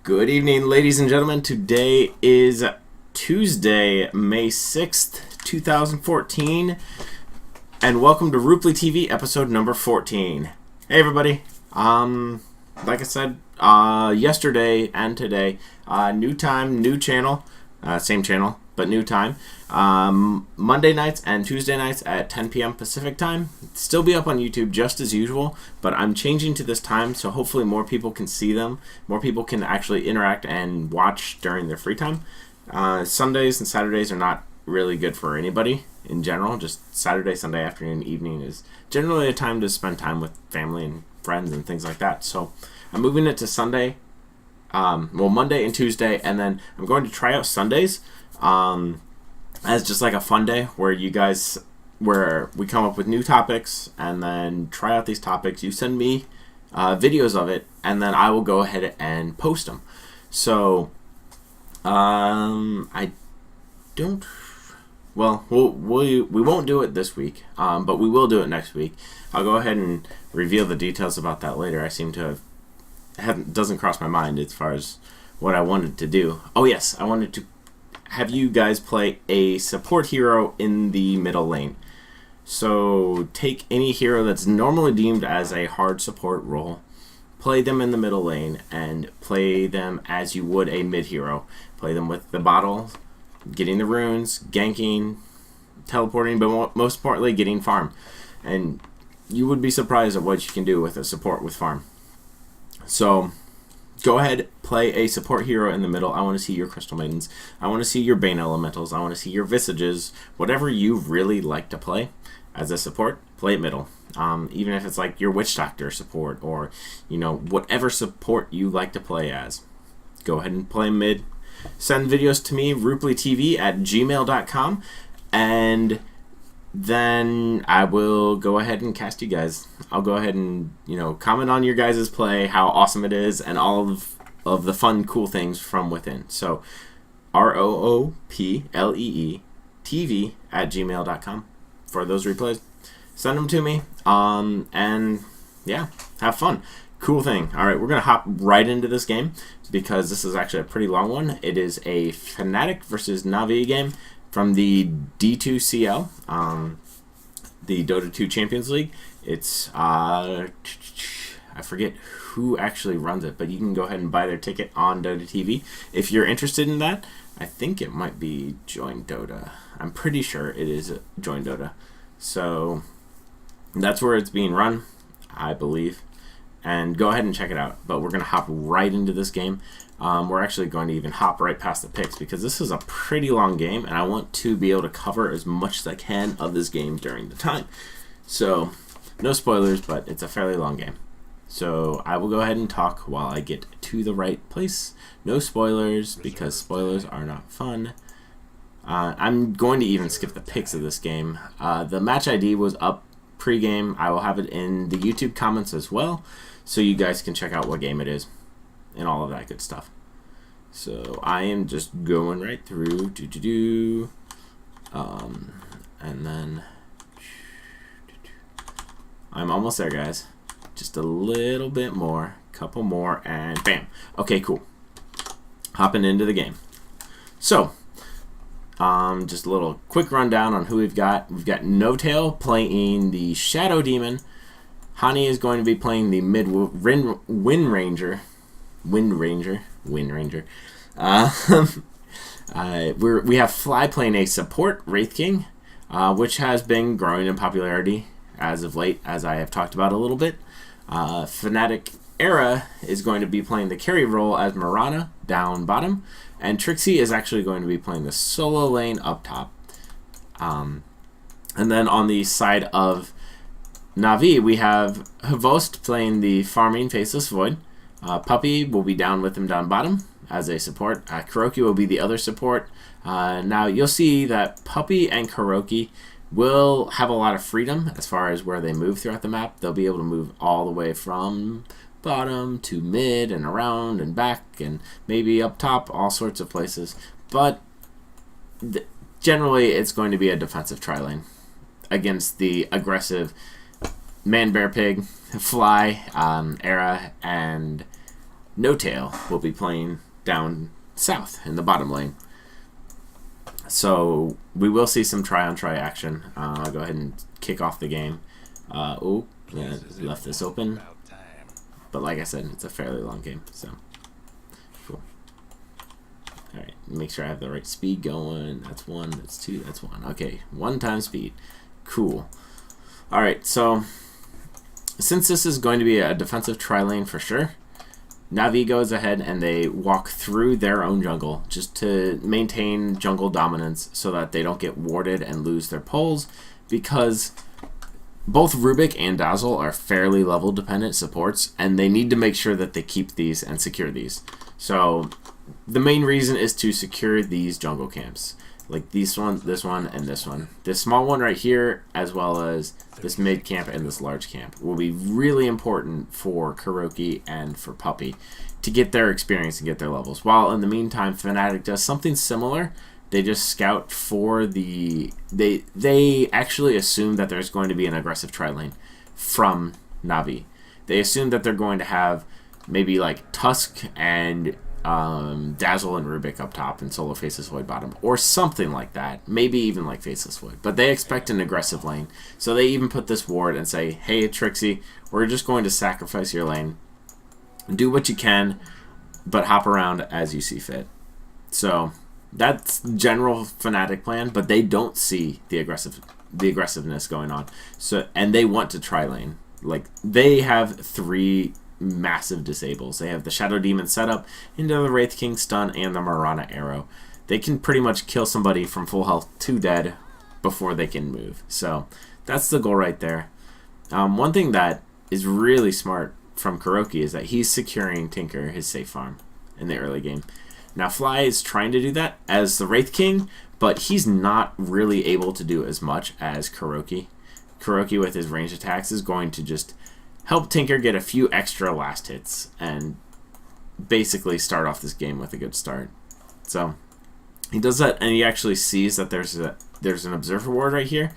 Good evening, ladies and gentlemen. Today is Tuesday, May 6th, 2014, and welcome to RoopleeTV episode number 14. Hey everybody. Like I said, yesterday and today, new time, new channel, same channel, but new time. Monday nights and Tuesday nights at 10 p.m. Pacific time. Still be up on YouTube just as usual, but I'm changing to this time so hopefully more people can see them. More people can actually interact and watch during their free time. Sundays and Saturdays are not really good for anybody in general. Just Saturday, Sunday afternoon, evening is generally a time to spend time with family and friends and things like that. So I'm moving it to Sunday, Monday and Tuesday, and then I'm going to try out Sundays as just like a fun day where we come up with new topics and then try out these topics. You send me videos of it, and then I will go ahead and post them. So we won't do it this week, but we will do it next week. I'll go ahead and reveal the details about that later. I seem to doesn't cross my mind as far as what I wanted to do. Oh yes, I wanted to have you guys play a support hero in the middle lane. So take any hero that's normally deemed as a hard support role, play them in the middle lane, and play them as you would a mid hero. Play them with the bottle, getting the runes, ganking, teleporting, but most importantly getting farm. And you would be surprised at what you can do with a support with farm. So go ahead, play a support hero in the middle. I want to see your Crystal Maidens. I want to see your Bane Elementals. I want to see your Visages. Whatever you really like to play as a support, play it middle. Even if it's like your Witch Doctor support or, whatever support you like to play as. Go ahead and play mid. Send videos to me, RoopleeTV@gmail.com, and then I will go ahead and cast you guys. I'll go ahead and, comment on your guys' play, how awesome it is, and all of the fun, cool things from within. So, RoopleeTV@gmail.com for those replays. Send them to me, and yeah, have fun. Cool thing. All right, we're going to hop right into this game because this is actually a pretty long one. It is a Fnatic versus Navi game from the D2CL, the Dota 2 Champions League. It's, I forget who actually runs it, but you can go ahead and buy their ticket on Dota TV. If you're interested in that, I think it might be Join Dota. I'm pretty sure it is Join Dota. So that's where it's being run, I believe. And go ahead and check it out. But we're going to hop right into this game. We're actually going to even hop right past the picks because this is a pretty long game and I want to be able to cover as much as I can of this game during the time. So, no spoilers, but it's a fairly long game. So, I will go ahead and talk while I get to the right place. No spoilers because spoilers are not fun. I'm going to even skip the picks of this game. The match ID was up pre-game. I will have it in the YouTube comments as well, so you guys can check out what game it is and all of that good stuff. So I am just going right through, and then I'm almost there, guys. Just a little bit more, couple more, and bam. Okay, cool. Hopping into the game. So, just a little quick rundown on who we've got. We've got No-Tail playing the Shadow Demon. Hani is going to be playing the Wind Ranger. We have Fly playing a support, Wraith King, which has been growing in popularity as of late, as I have talked about a little bit. Fnatic Era is going to be playing the carry role as Mirana down bottom, and Trixie is actually going to be playing the solo lane up top. And then on the side of Navi, we have Hvost playing the farming Faceless Void. Puppy will be down with him down bottom as a support. Kuroki will be the other support. Now you'll see that Puppy and Kuroki will have a lot of freedom as far as where they move throughout the map. They'll be able to move all the way from bottom to mid and around and back and maybe up top, all sorts of places. But generally it's going to be a defensive tri-lane against the aggressive Man, Bear, Pig, Fly, Era, and No Tail will be playing down south in the bottom lane. So we will see some try-on-try action. I'll go ahead and kick off the game. Yeah, left this open. But like I said, it's a fairly long game, so cool. Alright, make sure I have the right speed going. That's 1, that's 2, that's 1. Okay, 1 time speed. Cool. Alright, so since this is going to be a defensive tri-lane for sure, Navi goes ahead and they walk through their own jungle just to maintain jungle dominance so that they don't get warded and lose their poles, because both Rubik and Dazzle are fairly level dependent supports, and they need to make sure that they keep these and secure these. So the main reason is to secure these jungle camps, like this one, and this one. This small one right here, as well as this mid camp and this large camp, will be really important for Kuroki and for Puppey to get their experience and get their levels. While in the meantime, Fnatic does something similar. They just scout for the... They actually assume that there's going to be an aggressive tri-lane from Navi. They assume that they're going to have maybe like Tusk and Dazzle and Rubik up top and Solo Faceless Void bottom, or something like that. Maybe even like Faceless Void. But they expect an aggressive lane. So they even put this ward and say, hey Trixie, we're just going to sacrifice your lane. Do what you can, but hop around as you see fit. So that's general Fnatic plan, but they don't see the aggressiveness going on. So, and they want to tri-lane. Like, they have 3 massive disables. They have the Shadow Demon setup into the Wraith King stun and the Mirana arrow. They can pretty much kill somebody from full health to dead before they can move. So that's the goal right there. One thing that is really smart from Kuroki is that he's securing Tinker, his safe farm, in the early game. Now Fly is trying to do that as the Wraith King, but he's not really able to do as much as Kuroki. Kuroki with his range attacks is going to just help Tinker get a few extra last hits and basically start off this game with a good start. So he does that, and he actually sees that there's an observer ward right here.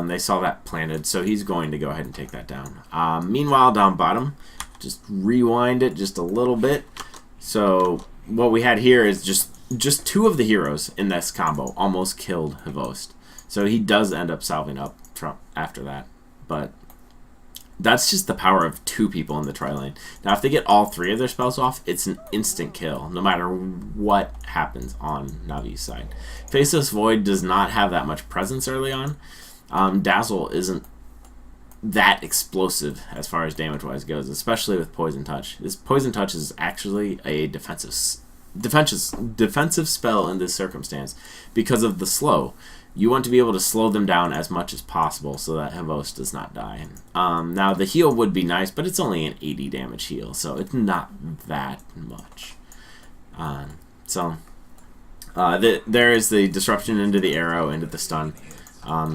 They saw that planted, so he's going to go ahead and take that down. Meanwhile, down bottom, just rewind it just a little bit. So what we had here is just 2 of the heroes in this combo almost killed Hvost. So he does end up salving up after that. But that's just the power of 2 people in the tri-lane. Now, if they get all 3 of their spells off, it's an instant kill, no matter what happens on Navi's side. Faceless Void does not have that much presence early on. Dazzle isn't that explosive as far as damage-wise goes, especially with Poison Touch. This Poison Touch is actually a defensive spell in this circumstance because of the slow. You want to be able to slow them down as much as possible so that Hvost does not die. Now, the heal would be nice, but it's only an 80 damage heal, so it's not that much. There is the disruption into the arrow, into the stun.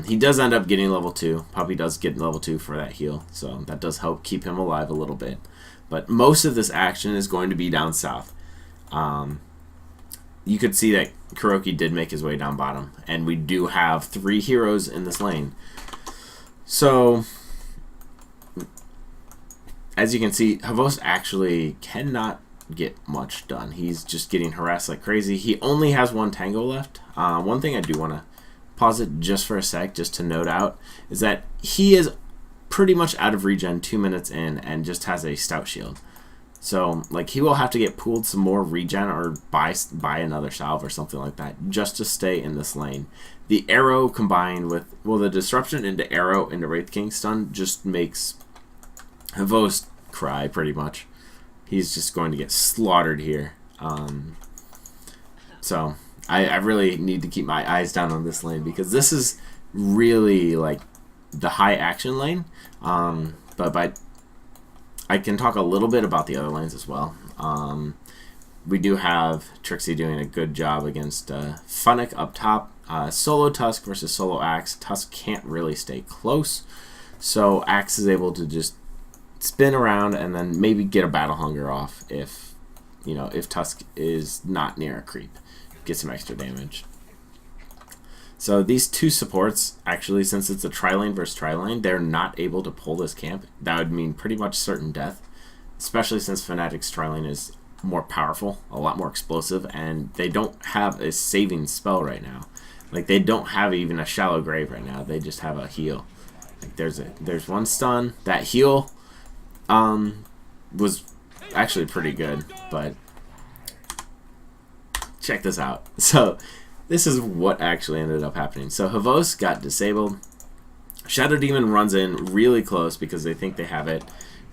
He does end up getting level 2. Puppey does get level 2 for that heal, so that does help keep him alive a little bit. But most of this action is going to be down south. You could see that Kuroki did make his way down bottom, and we do have 3 heroes in this lane. So, as you can see, Hvost actually cannot get much done. He's just getting harassed like crazy. He only has 1 tango left. One thing I do want to pause it just for a sec, just to note out, is that he is pretty much out of regen 2 minutes in and just has a stout shield. So, like, he will have to get pooled some more regen or buy another salve or something like that just to stay in this lane. The arrow combined with, well, the disruption into arrow into Wraith King stun just makes Hvost cry pretty much. He's just going to get slaughtered here. So, I really need to keep my eyes down on this lane because this is really, like, the high action lane. But I can talk a little bit about the other lanes as well. We do have Trixie doing a good job against Funnick up top. Solo Tusk versus Solo Axe. Tusk can't really stay close, so Axe is able to just spin around and then maybe get a Battle Hunger off if Tusk is not near a creep. Get some extra damage. So these 2 supports, actually, since it's a tri-lane versus tri-lane, they're not able to pull this camp. That would mean pretty much certain death, especially since Fnatic's tri-lane is more powerful, a lot more explosive, and they don't have a saving spell right now. Like, they don't have even a shallow grave right now. They just have a heal. Like, there's one stun. That heal was actually pretty good, but check this out. So this is what actually ended up happening. So Havos got disabled. Shadow Demon runs in really close because they think they have it.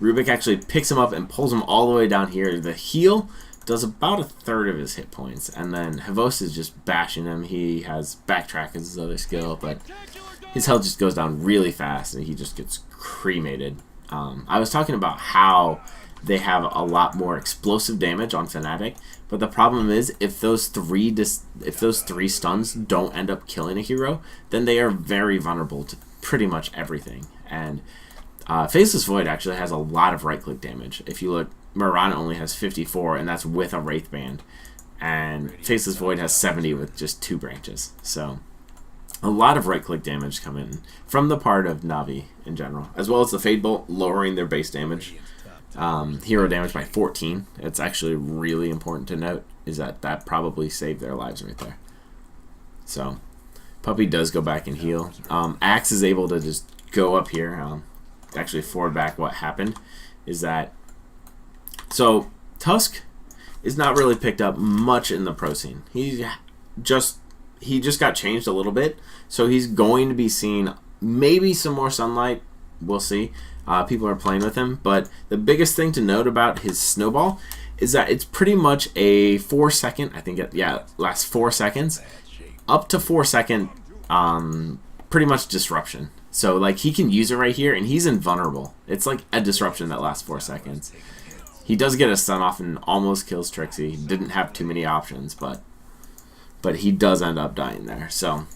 Rubik actually picks him up and pulls him all the way down here. The heal does about a third of his hit points, and then Havos is just bashing him. He has backtrack as his other skill, but his health just goes down really fast, and he just gets cremated. I was talking about how they have a lot more explosive damage on Fnatic, but the problem is if those three stuns don't end up killing a hero, then they are very vulnerable to pretty much everything. And Faceless Void actually has a lot of right-click damage. If you look, Mirana only has 54, and that's with a Wraith Band. And Faceless Void has 70 with just 2 branches. So a lot of right-click damage coming from the part of Navi in general, as well as the Fade Bolt lowering their base damage. Hero damage by 14. It's actually really important to note is that probably saved their lives right there. So Puppey does go back and heal. Axe is able to just go up here. Actually forward back what happened is that so Tusk is not really picked up much in the pro scene. He just got changed a little bit, so he's going to be seeing maybe some more sunlight. We'll see. People are playing with him, but the biggest thing to note about his snowball is that it's pretty much a 4-second, I think it lasts 4 seconds, up to 4-second pretty much disruption. So like he can use it right here, and he's invulnerable. It's like a disruption that lasts 4 seconds. He does get a stun off and almost kills Trixie. He didn't have too many options, but he does end up dying there. So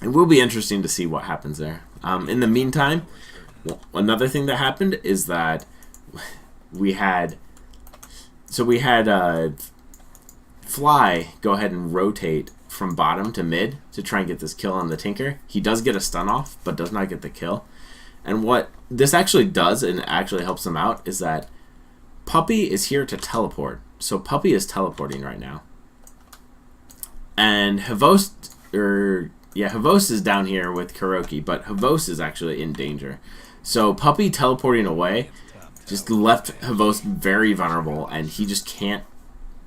it will be interesting to see what happens there. In the meantime, another thing that happened is that we had Fly go ahead and rotate from bottom to mid to try and get this kill on the Tinker. He does get a stun off, but does not get the kill. And what this actually does, and actually helps him out, is that Puppey is here to teleport. So Puppey is teleporting right now. And Havos is down here with Kuroki, but Havos is actually in danger. So Puppey teleporting away just left Havos very vulnerable, and he just can't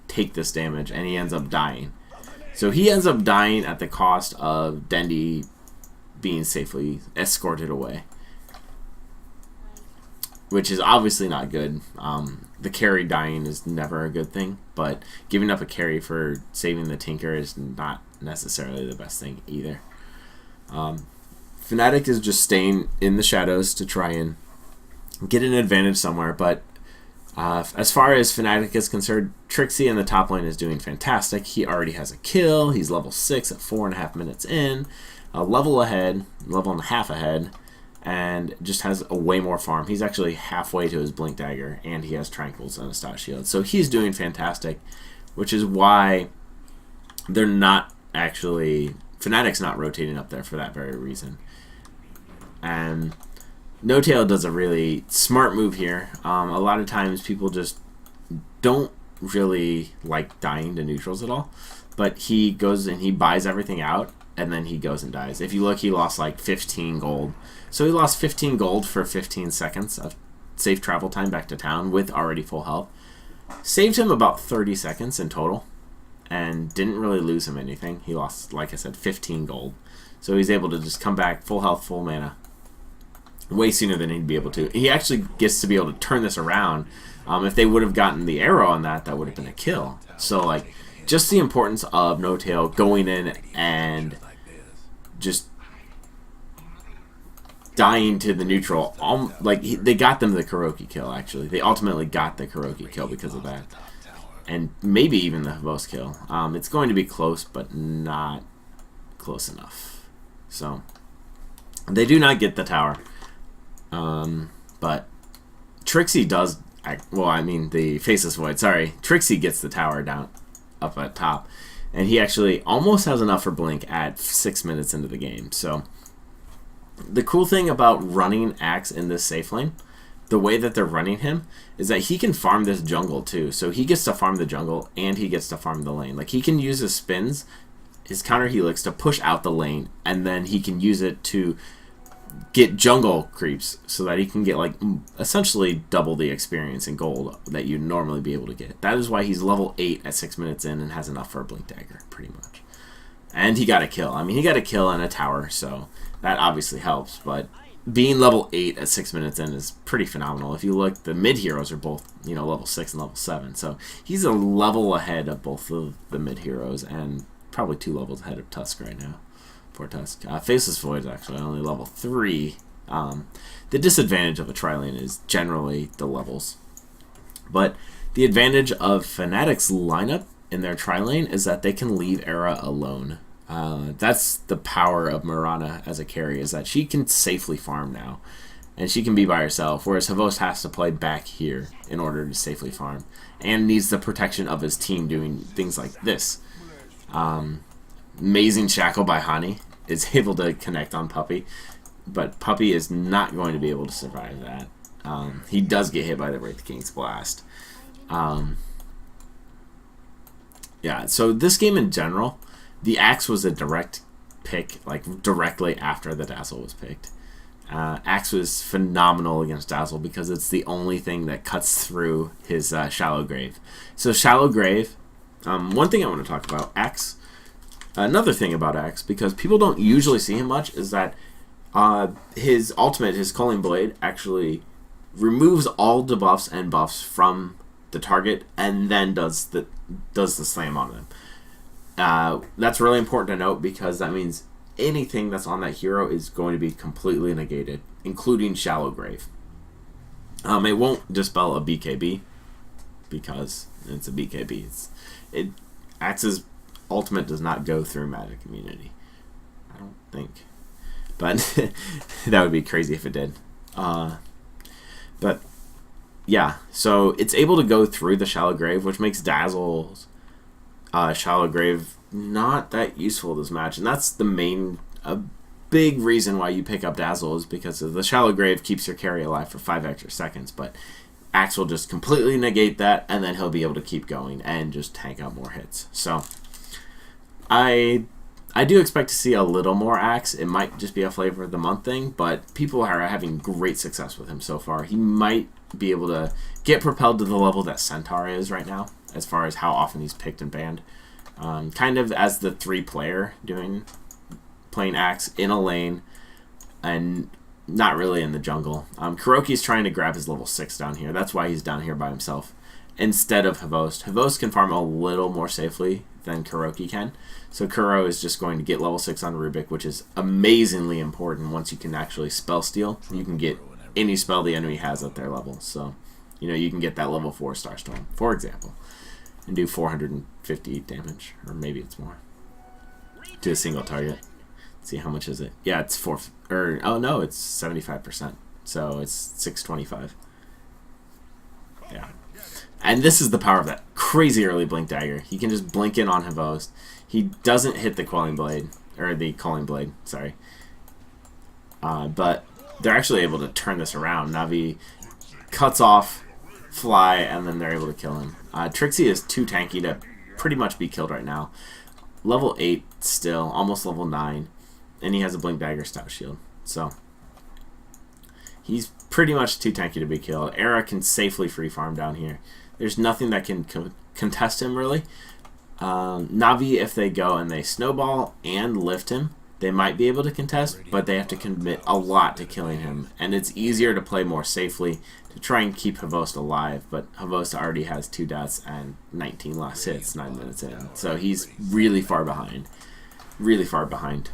take this damage, and he ends up dying. So he ends up dying at the cost of Dendi being safely escorted away, which is obviously not good. The carry dying is never a good thing, but giving up a carry for saving the Tinker is not necessarily the best thing either. Fnatic is just staying in the shadows to try and get an advantage somewhere, but as far as Fnatic is concerned, Trixie in the top lane is doing fantastic. He already has a kill. He's level 6 at 4.5 minutes in, a level and a half ahead, and just has a way more farm. He's actually halfway to his Blink Dagger, and he has Tranquils and a Stout Shield. So he's doing fantastic, which is why they're not actually... Fnatic's not rotating up there for that very reason. And No-Tail does a really smart move here. A lot of times people just don't really like dying to neutrals at all, but he goes and he buys everything out, and then he goes and dies. If you look, he lost like 15 gold. So he lost 15 gold for 15 seconds of safe travel time back to town with already full health. Saved him about 30 seconds in total, and didn't really lose him anything. He lost, like I said, 15 gold. So he's able to just come back full health, full mana, way sooner than he'd be able to. He actually gets to be able to turn this around. If they would have gotten the arrow on that, that would have been a kill. So, like, just the importance of No-Tail going in and just dying to the neutral. They got them the Kuroki kill, actually. They ultimately got the Kuroki kill because of that. And maybe even the Havos kill. It's going to be close, but not close enough. So, they do not get the tower. But Trixie does... the Faceless Void, sorry. Trixie gets the tower down up at top. And he actually almost has enough for Blink at 6 minutes into the game. So, the cool thing about running Axe in this safe lane the way that they're running him is that he can farm this jungle too. So he gets to farm the jungle and he gets to farm the lane. Like he can use his spins, his counter helix to push out the lane, and then he can use it to get jungle creeps so that he can get like essentially double the experience in gold that you'd normally be able to get. That is why he's level 8 at 6 minutes in and has enough for a blink dagger, pretty much. And he got a kill. I mean, he got a kill and a tower, so that obviously helps, but being level 8 at 6 minutes in is pretty phenomenal. If you look, the mid heroes are both, you know, level 6 and level 7, so he's a level ahead of both of the mid heroes and probably 2 levels ahead of Tusk right now. Poor Tusk. Faceless Void's actually only level 3. The disadvantage of a tri-lane is generally the levels. But the advantage of Fnatic's lineup in their tri-lane is that they can leave Era alone. That's the power of Mirana as a carry, is that she can safely farm now. And she can be by herself, whereas Havost has to play back here in order to safely farm. And needs the protection of his team doing things like this. Amazing Shackle by Hani is able to connect on Puppey, but Puppey is not going to be able to survive that. He does get hit by the Wraith King's Blast. Yeah, so this game in general, the Axe was a direct pick, like directly after the Dazzle was picked. Axe was phenomenal against Dazzle because it's the only thing that cuts through his Shallow Grave. So Shallow Grave, one thing I want to talk about, Axe, another thing about Axe, because people don't usually see him much, is that his ultimate, his Culling Blade, actually removes all debuffs and buffs from the target and then does the slam on them. That's really important to note because that means anything that's on that hero is going to be completely negated, including Shallow Grave. It won't dispel a BKB because it's a BKB. Axe's ultimate does not go through magic immunity. I don't think. But that would be crazy if it did. But yeah, so it's able to go through the Shallow Grave, which makes Dazzle's Shallow Grave not that useful this match. And that's the main, a big reason why you pick up Dazzle is because of the Shallow Grave keeps your carry alive for 5 extra seconds. But Axe will just completely negate that, and then he'll be able to keep going and just tank out more hits. So I do expect to see a little more Axe. It might just be a flavor of the month thing, but people are having great success with him so far. He might be able to get propelled to the level that Centaur is right now, as far as how often he's picked and banned. Kind of as the 3-player playing Axe in a lane and not really in the jungle. Kuroki's trying to grab his level 6 down here. That's why he's down here by himself instead of Havost. Havost can farm a little more safely than Kuroki can. So Kuro is just going to get level 6 on Rubik, which is amazingly important once you can actually spell steal. You can get any spell the enemy has at their level. So, you know, you can get that level 4 Starstorm, for example, and do 450 damage, or maybe it's more, to a single target. Let's see, how much is it? Yeah, it's oh no, it's 75%. So it's 625. Yeah. And this is the power of that crazy early Blink Dagger. He can just blink in on Havost. He doesn't hit the Quelling Blade, or the Culling Blade, sorry. But they're actually able to turn this around. Navi cuts off Fly, and then they're able to kill him. Trixie is too tanky to pretty much be killed right now. Level 8 still, almost level 9. And he has a Blink Dagger Stout Shield. So he's pretty much too tanky to be killed. Era can safely free farm down here. There's nothing that can contest him, really. Navi, if they go and they snowball and lift him, they might be able to contest, but they have to commit a lot to killing him. And it's easier to play more safely to try and keep Havost alive, but Havost already has 2 deaths and 19 last hits 9 minutes in. So he's really far behind. Really far behind.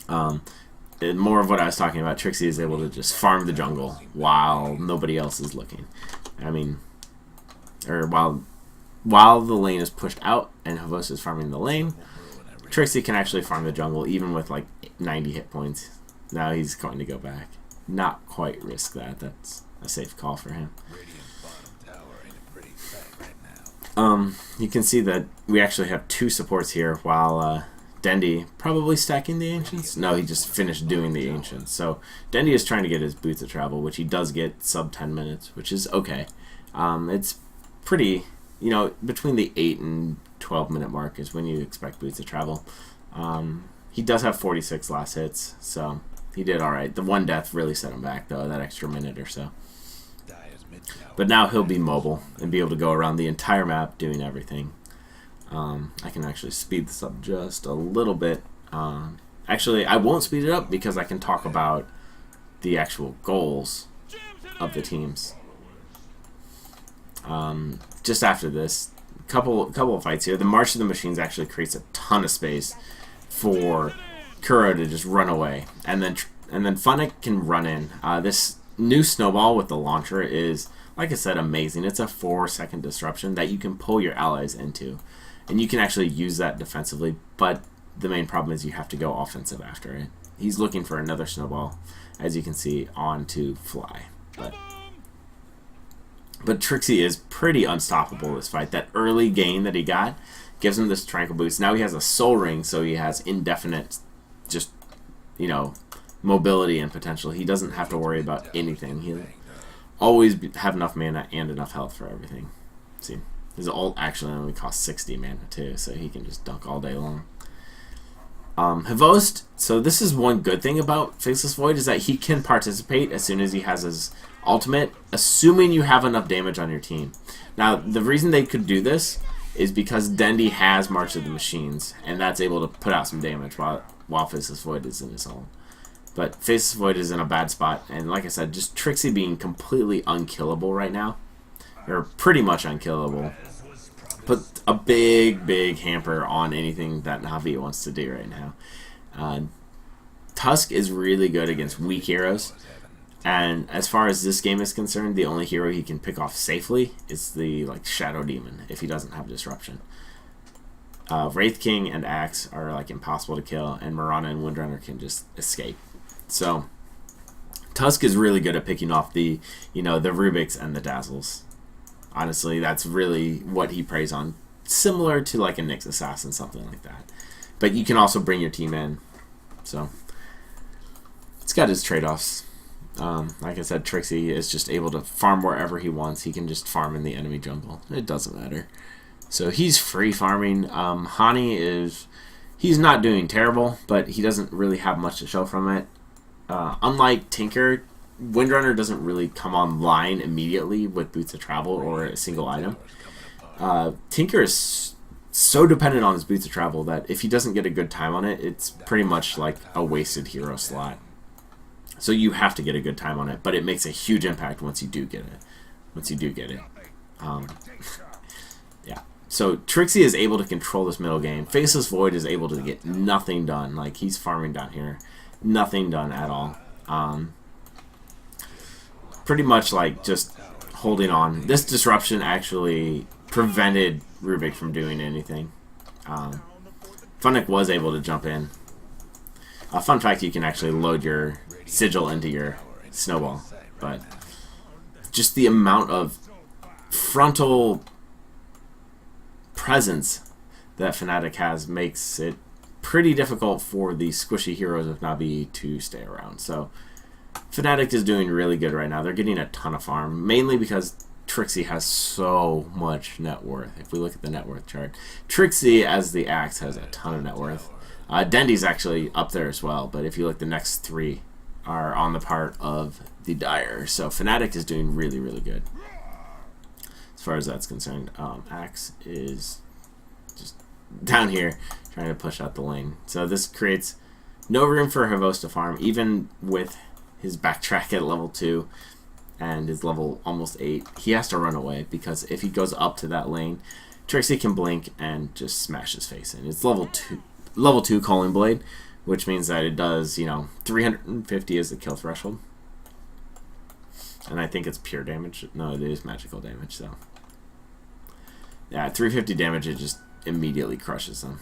And more of what I was talking about, Trixie is able to just farm the jungle while nobody else is looking. I mean, or while the lane is pushed out and Havost is farming the lane, Trixie can actually farm the jungle even with like 90 hit points. Now he's going to go back. Not quite risk that. That's a safe call for him. You can see that we actually have 2 supports here while Dendi probably stacking the Ancients. No, he just finished doing the Ancients. So Dendi is trying to get his Boots of Travel, which he does get sub 10 minutes, which is okay. It's pretty, you know, between the 8 and 12 minute mark is when you expect Boots of Travel. He does have 46 last hits, so he did alright. The one death really set him back, though, that extra minute or so. But now he'll be mobile and be able to go around the entire map doing everything. I can actually speed this up just a little bit. Actually, I won't speed it up because I can talk about the actual goals of the teams. Just after this, couple of fights here. The March of the Machines actually creates a ton of space for Kuro to just run away, and then Fnatic can run in. This new snowball with the launcher is, like I said, amazing. It's a 4-second disruption that you can pull your allies into, and you can actually use that defensively, but the main problem is you have to go offensive after it. He's looking for another snowball, as you can see, on to fly. But Trixie is pretty unstoppable this fight. That early gain that he got gives him this tranquil boost. Now he has a soul ring, so he has indefinite, just, you know, mobility and potential. He doesn't have to worry about anything. He'll always have enough mana and enough health for everything. See, his ult actually only costs 60 mana too, so he can just dunk all day long. Hvost, so this is one good thing about Faceless Void, is that he can participate as soon as he has his ultimate, assuming you have enough damage on your team. Now, the reason they could do this is because Dendi has March of the Machines, and that's able to put out some damage while Faceless Void is in his ult. But Faceless Void is in a bad spot, and like I said, just Trixie being completely unkillable right now, or pretty much unkillable, put a big hamper on anything that Navi wants to do right now. Tusk is really good against weak heroes, and as far as this game is concerned, the only hero he can pick off safely is the Shadow Demon if he doesn't have disruption. Wraith King and Axe are impossible to kill, and Mirana and Windrunner can just escape. So Tusk is really good at picking off the Rubiks and the Dazzles. Honestly, that's really what he preys on, similar to a Nyx Assassin, something like that. But you can also bring your team in, so it's got its trade-offs. Like I said, Trixie is just able to farm wherever he wants. He can just farm in the enemy jungle. It doesn't matter. So he's free farming. Hani he's not doing terrible, but he doesn't really have much to show from it. Unlike Tinker, Windrunner doesn't really come online immediately with Boots of Travel or a single item. Tinker is so dependent on his Boots of Travel that if he doesn't get a good time on it, it's pretty much like a wasted hero slot. So you have to get a good time on it, but it makes a huge impact once you do get it. Yeah. So Trixie is able to control this middle game. Faceless Void is able to get nothing done. He's farming down here. Nothing done at all. Pretty much just holding on. This disruption actually prevented Rubik from doing anything. Fnatic was able to jump in. Fun fact, you can actually load your sigil into your snowball, but just the amount of frontal presence that Fnatic has makes it pretty difficult for the squishy heroes of Navi to stay around. So Fnatic is doing really good right now. They're getting a ton of farm, mainly because Trixie has so much net worth. If we look at the net worth chart, Trixie as the Axe has a ton of net worth. Dendi's actually up there as well, but if you look, the next three are on the part of the Dire. So Fnatic is doing really good as far as that's concerned. Axe is just down here trying to push out the lane. So this creates no room for Hvost to farm, even with his backtrack at level 2 and his level almost 8. He has to run away, because if he goes up to that lane, Trixie can blink and just smash his face in. It's level 2 Calling Blade, which means that it does, 350 is the kill threshold. And I think it's pure damage. No, it is magical damage, so. Yeah, at 350 damage, it just immediately crushes them.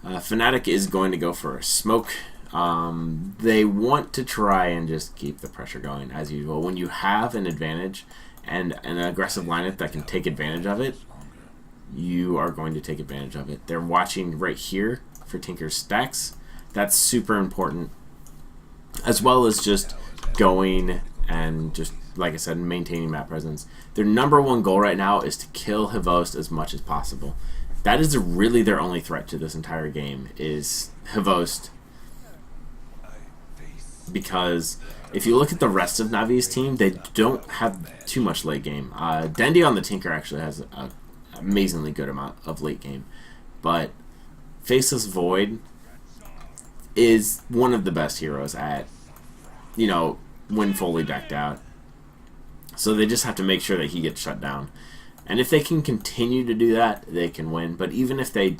Fnatic is going to go for a smoke. They want to try and just keep the pressure going, as usual. When you have an advantage and an aggressive lineup that can take advantage of it, you are going to take advantage of it. They're watching right here for Tinker's stacks. That's super important, as well as just going and just, like I said, maintaining map presence. Their number one goal right now is to kill Hvost as much as possible. That is really their only threat to this entire game, is Hvost. Because if you look at the rest of Navi's team, they don't have too much late game. Dendi on the Tinker actually has an amazingly good amount of late game. But Faceless Void is one of the best heroes at, you know, when fully decked out. So they just have to make sure that he gets shut down. And if they can continue to do that, they can win. But even if they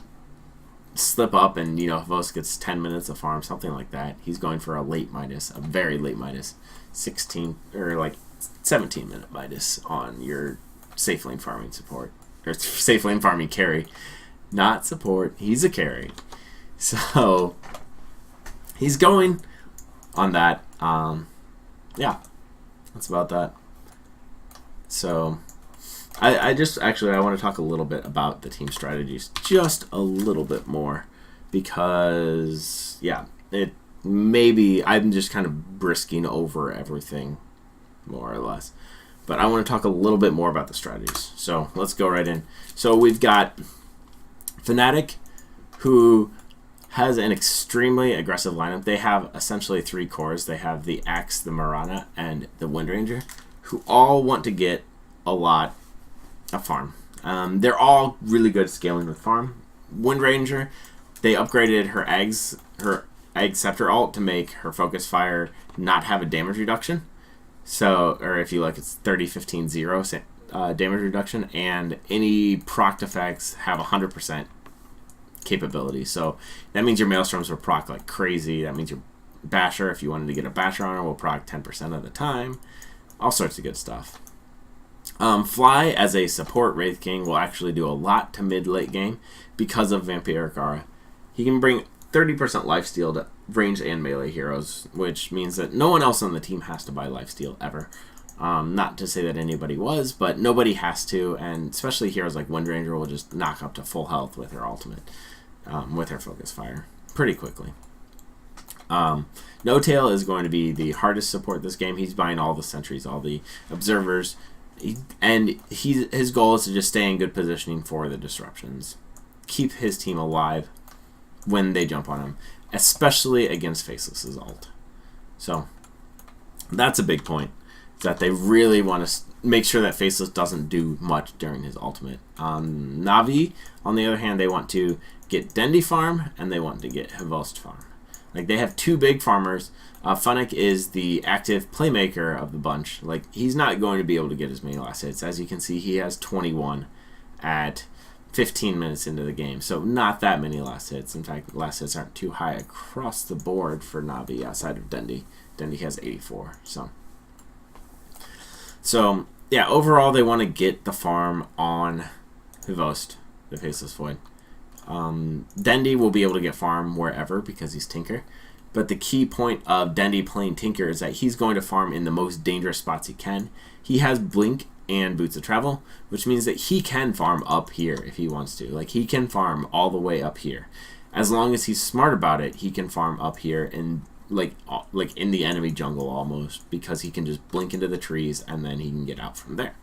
slip up and, you know, Hvost gets 10 minutes of farm, something like that, he's going for a late Midas, a very late Midas, 16 or like 17 minute Midas on your safe lane farming support, or safe lane farming carry. Not support, he's a carry. So he's going on that. Yeah, that's about that. So I just actually I want to talk a little bit about the team strategies just a little bit more, because yeah, it maybe I'm just kind of brisking over everything more or less, but I want to talk a little bit more about the strategies. So let's go right in. So we've got Fnatic, who has an extremely aggressive lineup. They have essentially 3 cores. They have the Axe, the Mirana, and the Wind Ranger, who all want to get a lot of farm. They're all really good at scaling with farm. Wind Ranger, they upgraded her Egg Scepter ult to make her Focus Fire not have a damage reduction. So, or if you like, it's 30-15-0 damage reduction, and any proc effects have 100% capability. So that means your Maelstroms will proc like crazy. That means your Basher, if you wanted to get a Basher on her, will proc 10% of the time. All sorts of good stuff. Fly, as a support Wraith King, will actually do a lot to mid-late game because of Vampiric Aura. He can bring 30% lifesteal to ranged and melee heroes, which means that no one else on the team has to buy lifesteal ever. Not to say that anybody was, but nobody has to, and especially heroes like Wind Ranger will just knock up to full health with her ultimate, with her Focus Fire, pretty quickly. No-Tail is going to be the hardest support this game. He's buying all the sentries, all the observers, and his goal is to just stay in good positioning for the disruptions. Keep his team alive when they jump on him, especially against Faceless's ult. So that's a big point, that they really want to make sure that Faceless doesn't do much during his ultimate. Navi, on the other hand, they want to get Dendi farm, and they want to get Hvost farm. Like, they have 2 big farmers. Fnatic is the active playmaker of the bunch. Like, he's not going to be able to get as many last hits. As you can see, he has 21 at 15 minutes into the game. So not that many last hits. In fact, last hits aren't too high across the board for Navi outside of Dendi. Dendi has 84. So yeah, overall they want to get the farm on Hvost, the Faceless Void. Dendi will be able to get farm wherever because he's Tinker. But the key point of Dendi playing Tinker is that he's going to farm in the most dangerous spots he can. He has Blink and Boots of Travel, which means that he can farm up here if he wants to. Like, he can farm all the way up here. As long as he's smart about it, he can farm up here and like in the enemy jungle almost, because he can just blink into the trees and then he can get out from there.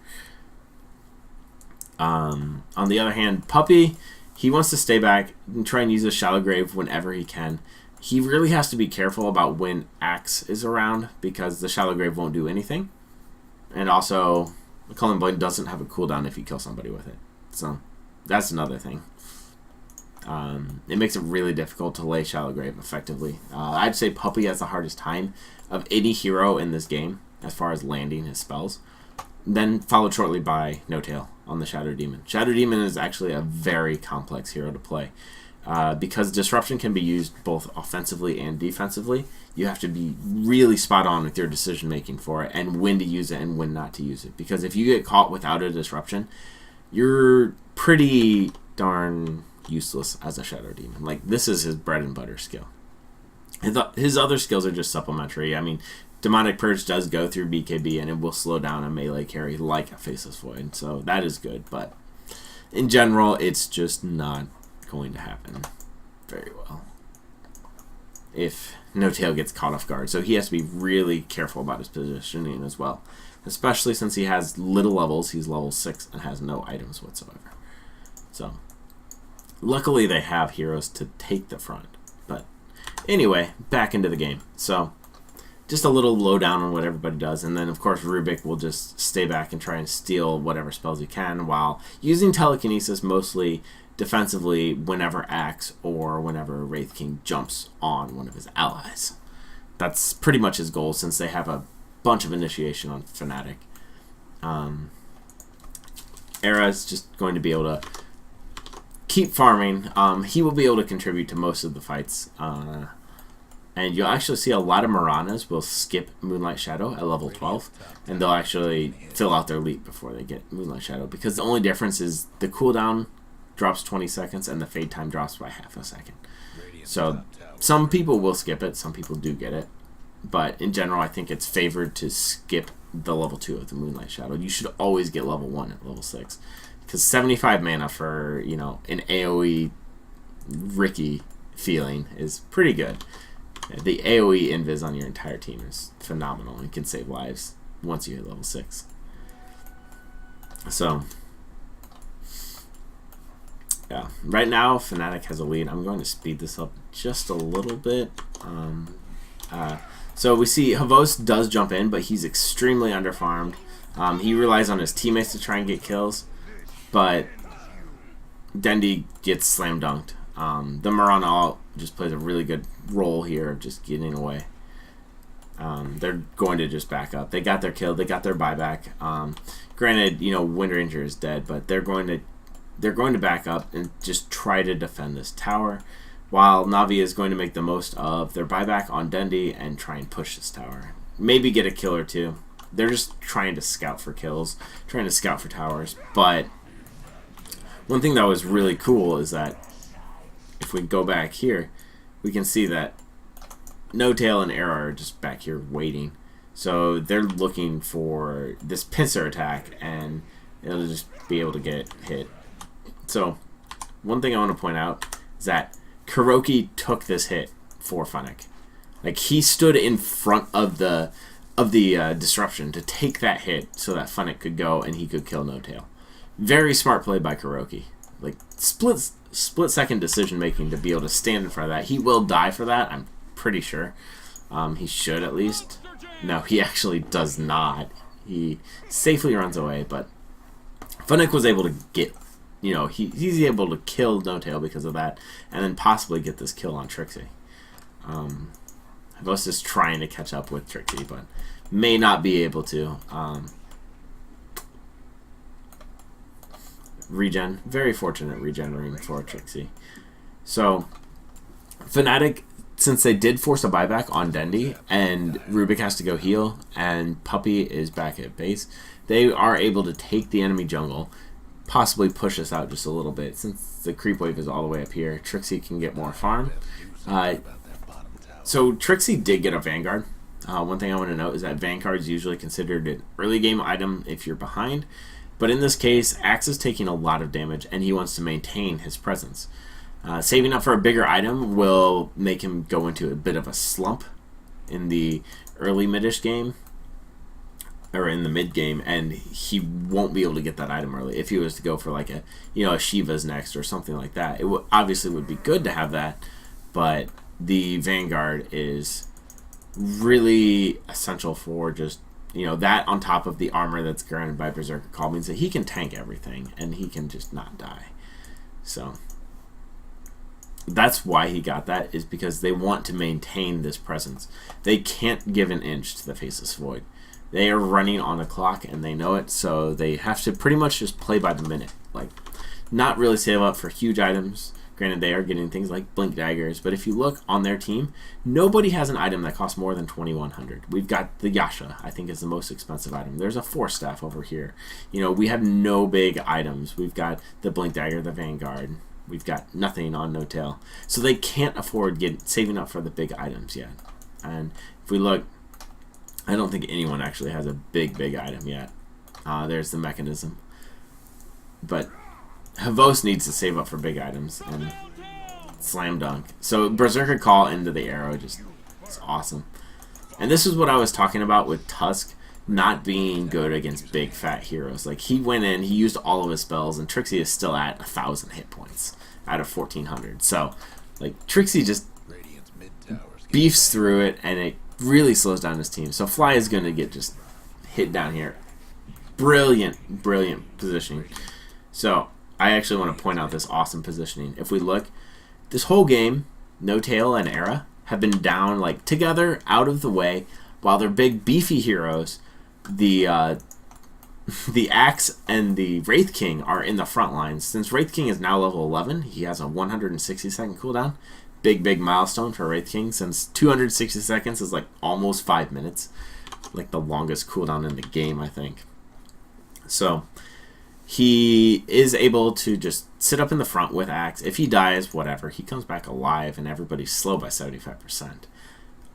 On the other hand, Puppy, he wants to stay back and try and use a Shallow Grave whenever he can. He really has to be careful about when Axe is around, because the Shallow Grave won't do anything. And also, the Culling Blade doesn't have a cooldown if you kill somebody with it. So, that's another thing. It makes it really difficult to lay Shallow Grave effectively. I'd say Puppy has the hardest time of any hero in this game as far as landing his spells. Then followed shortly by No-Tail on the Shadow Demon. Shadow Demon is actually a very complex hero to play. Because Disruption can be used both offensively and defensively, you have to be really spot on with your decision making for it, and when to use it and when not to use it. Because if you get caught without a Disruption, you're pretty darn useless as a Shadow Demon. Like, this is his bread and butter skill. His other skills are just supplementary. I mean, Demonic Purge does go through BKB, and it will slow down a melee carry like a Faceless Void, so that is good. But in general, it's just not going to happen very well if No-Tail gets caught off guard. So he has to be really careful about his positioning as well, especially since he has little levels. He's level 6 and has no items whatsoever. So luckily they have heroes to take the front. But anyway, back into the game. So just a little lowdown on what everybody does, and then of course Rubik will just stay back and try and steal whatever spells he can while using telekinesis mostly defensively whenever Axe or whenever Wraith King jumps on one of his allies. That's pretty much his goal, since they have a bunch of initiation on Fnatic. Era is just going to be able to keep farming. He will be able to contribute to most of the fights. And you'll actually see a lot of Miranas will skip Moonlight Shadow at level 12, and they'll actually fill out their leap before they get Moonlight Shadow, because the only difference is the cooldown drops 20 seconds and the fade time drops by half a second. So some people will skip it, some people do get it, but in general I think it's favored to skip the level 2 of the Moonlight Shadow. You should always get level 1 at level 6, because 75 mana for, you know, an AoE Ricky feeling is pretty good. The AoE invis on your entire team is phenomenal and can save lives once you hit level 6. So, yeah. Right now, Fnatic has a lead. I'm going to speed this up just a little bit. So we see Havos does jump in, but he's extremely underfarmed. He relies on his teammates to try and get kills, but Dendi gets slam dunked. The Mirana ult just plays a really good role here of just getting away. They're going to just back up. They got their kill. They got their buyback. Granted, you know, Wind Ranger is dead, but they're going to back up and just try to defend this tower, while Navi is going to make the most of their buyback on Dendi and try and push this tower. Maybe get a kill or two. They're just trying to scout for kills, trying to scout for towers. But one thing that was really cool is that if we go back here, we can see that No-Tail and Era are just back here waiting. So they're looking for this pincer attack, and it'll just be able to get hit. So one thing I want to point out is that Kuroki took this hit for Fnatic. Like, he stood in front of the disruption to take that hit so that Fnatic could go and he could kill No-Tail. Very smart play by Kuroki. Like, split-second decision-making to be able to stand in front of that. He will die for that, I'm pretty sure. He should, at least. No, he actually does not. He safely runs away, but Fnatic was able to get, you know, he's able to kill No-Tail because of that, and then possibly get this kill on Trixie. I was just trying to catch up with Trixie, but may not be able to. Regen. Very fortunate regenerating for Trixie. So, Fnatic, since they did force a buyback on Dendi, and Rubik has to go heal, and Puppey is back at base, they are able to take the enemy jungle, possibly push us out just a little bit. Since the creep wave is all the way up here, Trixie can get more farm. So Trixie did get a Vanguard. One thing I want to note is that Vanguard is usually considered an early game item if you're behind. But in this case, Axe is taking a lot of damage, and he wants to maintain his presence. Saving up for a bigger item will make him go into a bit of a slump in the early midish game, or in the mid game, and he won't be able to get that item early. If he was to go for like a, you know, a Shiva's next or something like that, it obviously would be good to have that, but the Vanguard is really essential for just, you know, that on top of the armor that's granted by Berserker Call means that he can tank everything and he can just not die. So that's why he got that, is because they want to maintain this presence. They can't give an inch to the Faceless Void. They are running on a clock and they know it, so they have to pretty much just play by the minute. Like, not really save up for huge items. Granted, they are getting things like Blink Daggers, but if you look on their team, nobody has an item that costs more than 2,100. We've got the Yasha, I think is the most expensive item. There's a Force Staff over here. You know, we have no big items. We've got the Blink Dagger, the Vanguard. We've got nothing on No-Tail. So they can't afford saving up for the big items yet. And if we look, I don't think anyone actually has a big item yet. There's the mechanism. But Havos needs to save up for big items, and slam dunk. So Berserker Call into the arrow, just it's awesome. And this is what I was talking about with Tusk not being good against big fat heroes. Like, he went in, he used all of his spells, and Trixie is still at 1,000 hit points out of 1,400. So, like, Trixie just beefs through it, and it really slows down his team. So Fly is going to get just hit down here. Brilliant, brilliant positioning. So I actually want to point out this awesome positioning. If we look, this whole game, No Tail and Era have been down like together, out of the way, while their big beefy heroes, the Axe and the Wraith King, are in the front lines. Since Wraith King is now level 11, he has a 160-second cooldown. Big milestone for Wraith King, since 260 seconds is like almost 5 minutes. Like the longest cooldown in the game, I think. So he is able to just sit up in the front with Axe. If he dies, whatever, he comes back alive, and everybody's slow by 75%.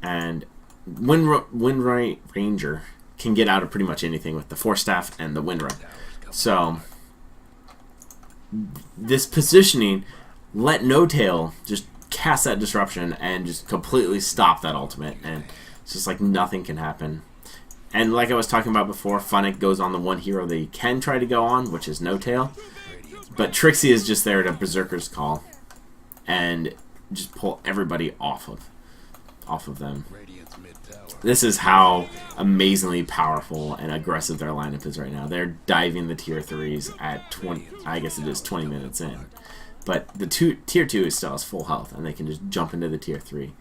And Wind Ranger can get out of pretty much anything with the Force Staff and the Wind Run. So this positioning let No Tail just cast that disruption and just completely stop that ultimate, and it's just like nothing can happen. And like I was talking about before, Fnatic goes on the one hero they can try to go on, which is No Tail. But Trixie is just there to Berserker's Call and just pull everybody off of them. This is how amazingly powerful and aggressive their lineup is right now. They're diving the tier 3s at 20, I guess it is 20 minutes in. But the tier 2 is still has full health, and they can just jump into the tier 3.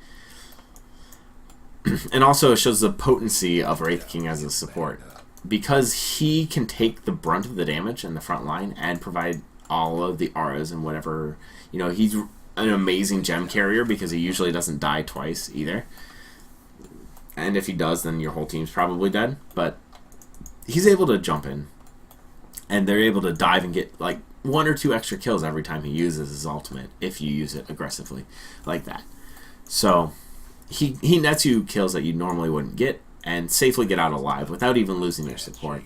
And also it shows the potency of Wraith King as a support. Because he can take the brunt of the damage in the front line and provide all of the auras and whatever. You know, he's an amazing gem carrier because he usually doesn't die twice either. And if he does, then your whole team's probably dead. But he's able to jump in. And they're able to dive and get like 1 or 2 extra kills every time he uses his ultimate, if you use it aggressively like that. So he nets you kills that you normally wouldn't get, and safely get out alive without even losing your support.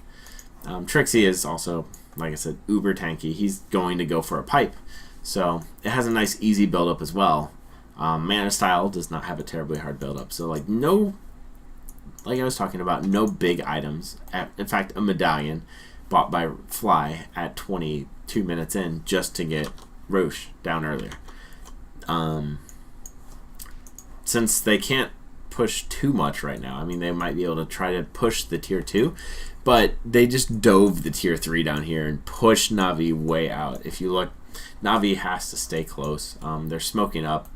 Trixie is also, like I said, uber tanky. He's going to go for a pipe, so it has a nice easy build up as well. Mana Style does not have a terribly hard build up, so like I was talking about, no big items. In fact, a medallion bought by Fly at 22 minutes in just to get Roche down earlier. Since they can't push too much right now, I mean, they might be able to try to push the tier 2, but they just dove the tier 3 down here and pushed Navi way out. If you look, Navi has to stay close. They're smoking up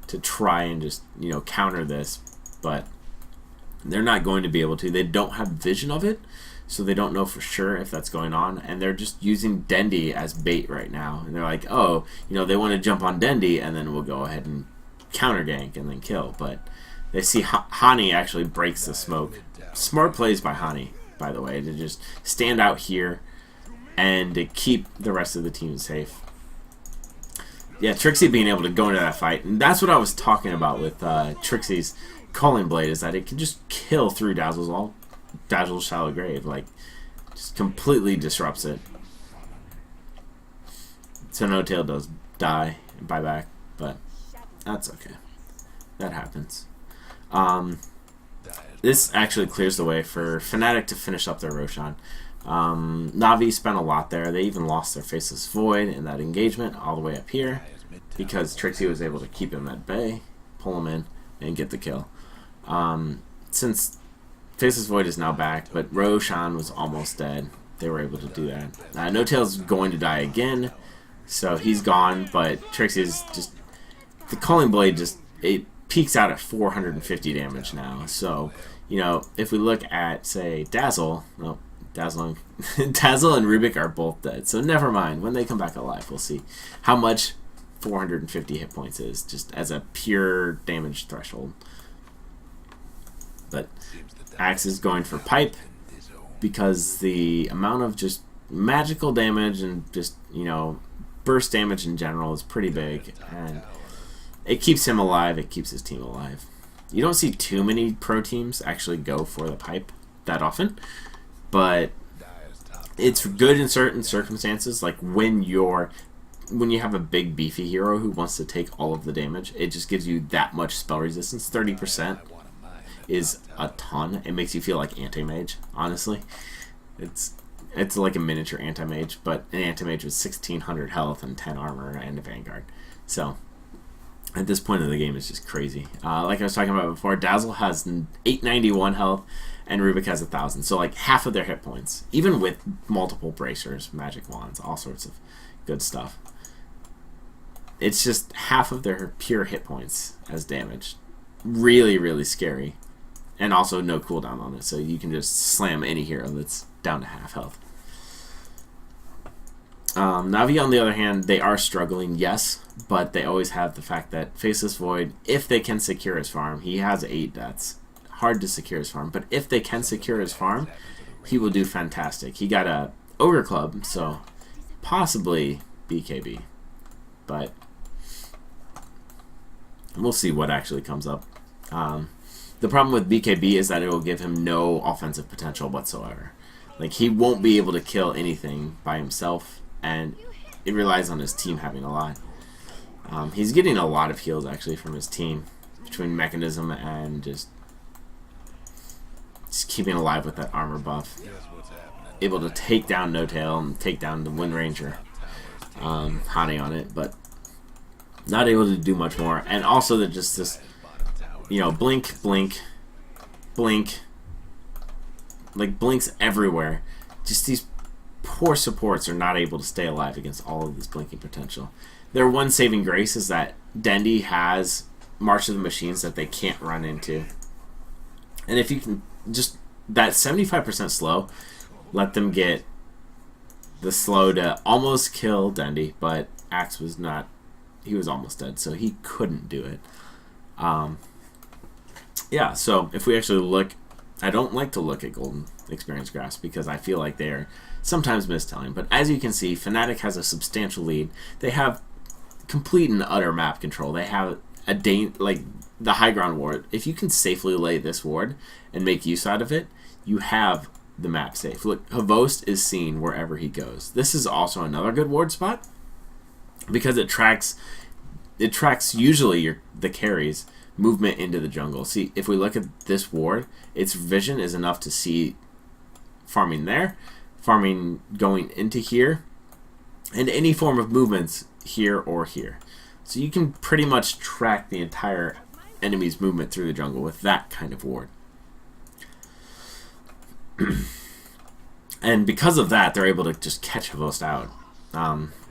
to try and just, you know, counter this, but they're not going to be able to. They don't have vision of it, so they don't know for sure if that's going on, and they're just using Dendi as bait right now. And they're like, oh, you know, they want to jump on Dendi, and then we'll go ahead and counter gank and then kill. But they see Hani actually breaks the smoke. Smart plays by Hani, by the way, to just stand out here and to keep the rest of the team safe. Yeah, Trixie being able to go into that fight, and that's what I was talking about with Trixie's Calling Blade, is that it can just kill through Dazzle's Shallow Grave, like just completely disrupts it. So No Tail does die and buy back, but that's okay. That happens. This actually clears the way for Fnatic to finish up their Roshan. Navi spent a lot there. They even lost their Faceless Void in that engagement all the way up here because Trixie was able to keep him at bay, pull him in, and get the kill. Since Faceless Void is now back, but Roshan was almost dead, they were able to do that. No Tail's going to die again, so he's gone, but Trixie's just... The Calling Blade just... It peaks out at 450 damage now, so, you know, if we look at, say, Dazzle... No, Dazzle and Rubik are both dead, so never mind. When they come back alive, we'll see how much 450 hit points is, just as a pure damage threshold. But Axe is going for pipe because the amount of just magical damage and just, you know, burst damage in general is pretty big, and it keeps him alive, it keeps his team alive. You don't see too many pro teams actually go for the pipe that often, but It's good in certain circumstances, like when you have a big beefy hero who wants to take all of the damage. It just gives you that much spell resistance. 30% is a ton. It makes you feel like anti-mage, honestly. It's like a miniature anti-mage, but an anti-mage with 1600 health and 10 armor and a Vanguard. So at this point in the game, it's just crazy. Like I was talking about before, Dazzle has 891 health, and Rubik has 1000. So like half of their hit points, even with multiple bracers, magic wands, all sorts of good stuff. It's just half of their pure hit points as damage. Really, really scary. And also no cooldown on it, so you can just slam any hero that's down to half health. Navi, on the other hand, they are struggling, yes, but they always have the fact that Faceless Void, if they can secure his farm, he has 8 deaths. Hard to secure his farm, but if they can secure his farm, he will do fantastic. He got a Ogre Club, so possibly BKB, but we'll see what actually comes up. The problem with BKB is that it will give him no offensive potential whatsoever. Like, he won't be able to kill anything by himself, and it relies on his team having a lot. He's getting a lot of heals, actually, from his team, between Mechanism and just keeping alive with that armor buff. Able to take down No Tail and take down the Wind Ranger. Hani on it, but not able to do much more. And also that just this, you know, blink, blink, blink, like blinks everywhere. Just these poor supports are not able to stay alive against all of this blinking potential. Their one saving grace is that Dendi has March of the Machines that they can't run into. And if you can just, that 75% slow, let them get the slow to almost kill Dendi, but Axe was not, he was almost dead, so he couldn't do it. Yeah, so if we actually look, I don't like to look at Golden Experience Graphs because I feel like they're sometimes mistelling. But as you can see, Fnatic has a substantial lead. They have complete and utter map control. They have like the high ground ward. If you can safely lay this ward and make use out of it, you have the map safe. Look, Havost is seen wherever he goes. This is also another good ward spot because it tracks usually the carries movement into the jungle. See, if we look at this ward, its vision is enough to see farming there, farming going into here, and any form of movements here or here. So you can pretty much track the entire enemy's movement through the jungle with that kind of ward. And because of that, they're able to just catch Havost out.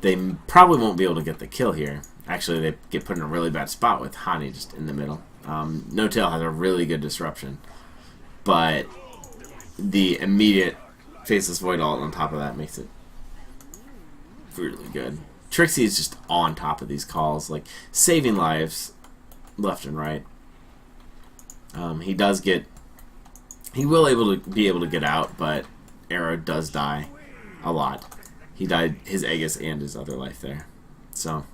They probably won't be able to get the kill here. Actually, they get put in a really bad spot with Hani just in the middle. No Tail has a really good disruption, but the immediate Faceless Void ult on top of that makes it really good. Trixie is just on top of these calls, like saving lives left and right. He will be able to get out, but Arrow does die a lot. He died his Aegis and his other life there. So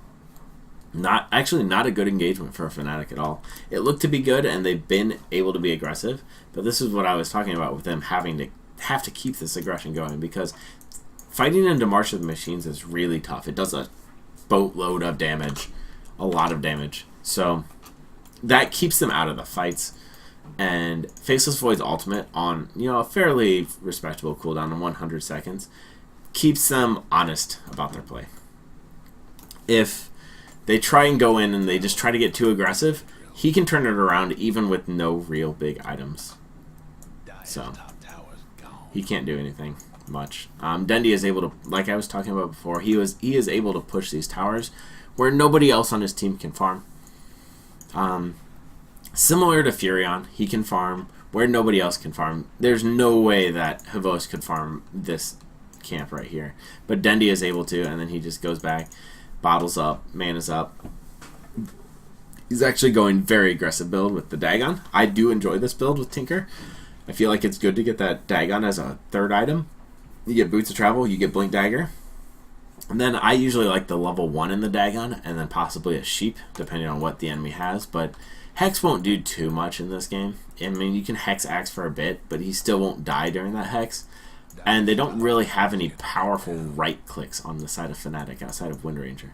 not a good engagement for a Fnatic at all. It looked to be good, and they've been able to be aggressive, but this is what I was talking about with them having to keep this aggression going, because fighting into March of the Machines is really tough. It does a boatload of damage, a lot of damage. So that keeps them out of the fights. And Faceless Void's ultimate on, you know, a fairly respectable cooldown of 100 seconds keeps them honest about their play. If they try and go in and they just try to get too aggressive, he can turn it around even with no real big items. So he can't do anything much. Dendi is able to, like I was talking about before, he is able to push these towers where nobody else on his team can farm. Similar to Furion, he can farm where nobody else can farm. There's no way that Havost could farm this camp right here, but Dendi is able to, and then he just goes back, bottles up, mana's up. He's actually going very aggressive build with the Dagon. I do enjoy this build with Tinker. I feel like it's good to get that Dagon as a third item. You get Boots of Travel, you get Blink Dagger, and then I usually like the level 1 in the Dagon, and then possibly a Sheep, depending on what the enemy has, but Hex won't do too much in this game. I mean, you can Hex Axe for a bit, but he still won't die during that Hex. And they don't really have any powerful right clicks on the side of Fnatic outside of Windranger.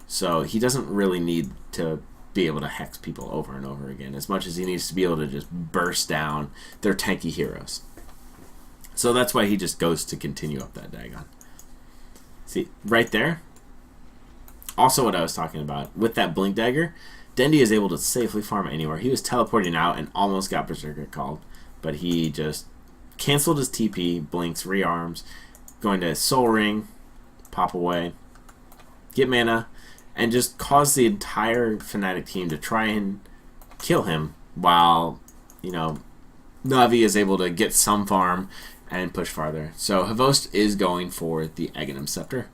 So he doesn't really need to be able to hex people over and over again as much as he needs to be able to just burst down their tanky heroes. So that's why he just goes to continue up that Dagon. See, right there. Also what I was talking about. With that Blink Dagger, Dendi is able to safely farm anywhere. He was teleporting out and almost got Berserker called. But he just canceled his TP, blinks, rearms, going to Soul Ring, pop away, get mana, and just cause the entire Fnatic team to try and kill him while, you know, Navi is able to get some farm and push farther. So Hvost is going for the Aghanim Scepter,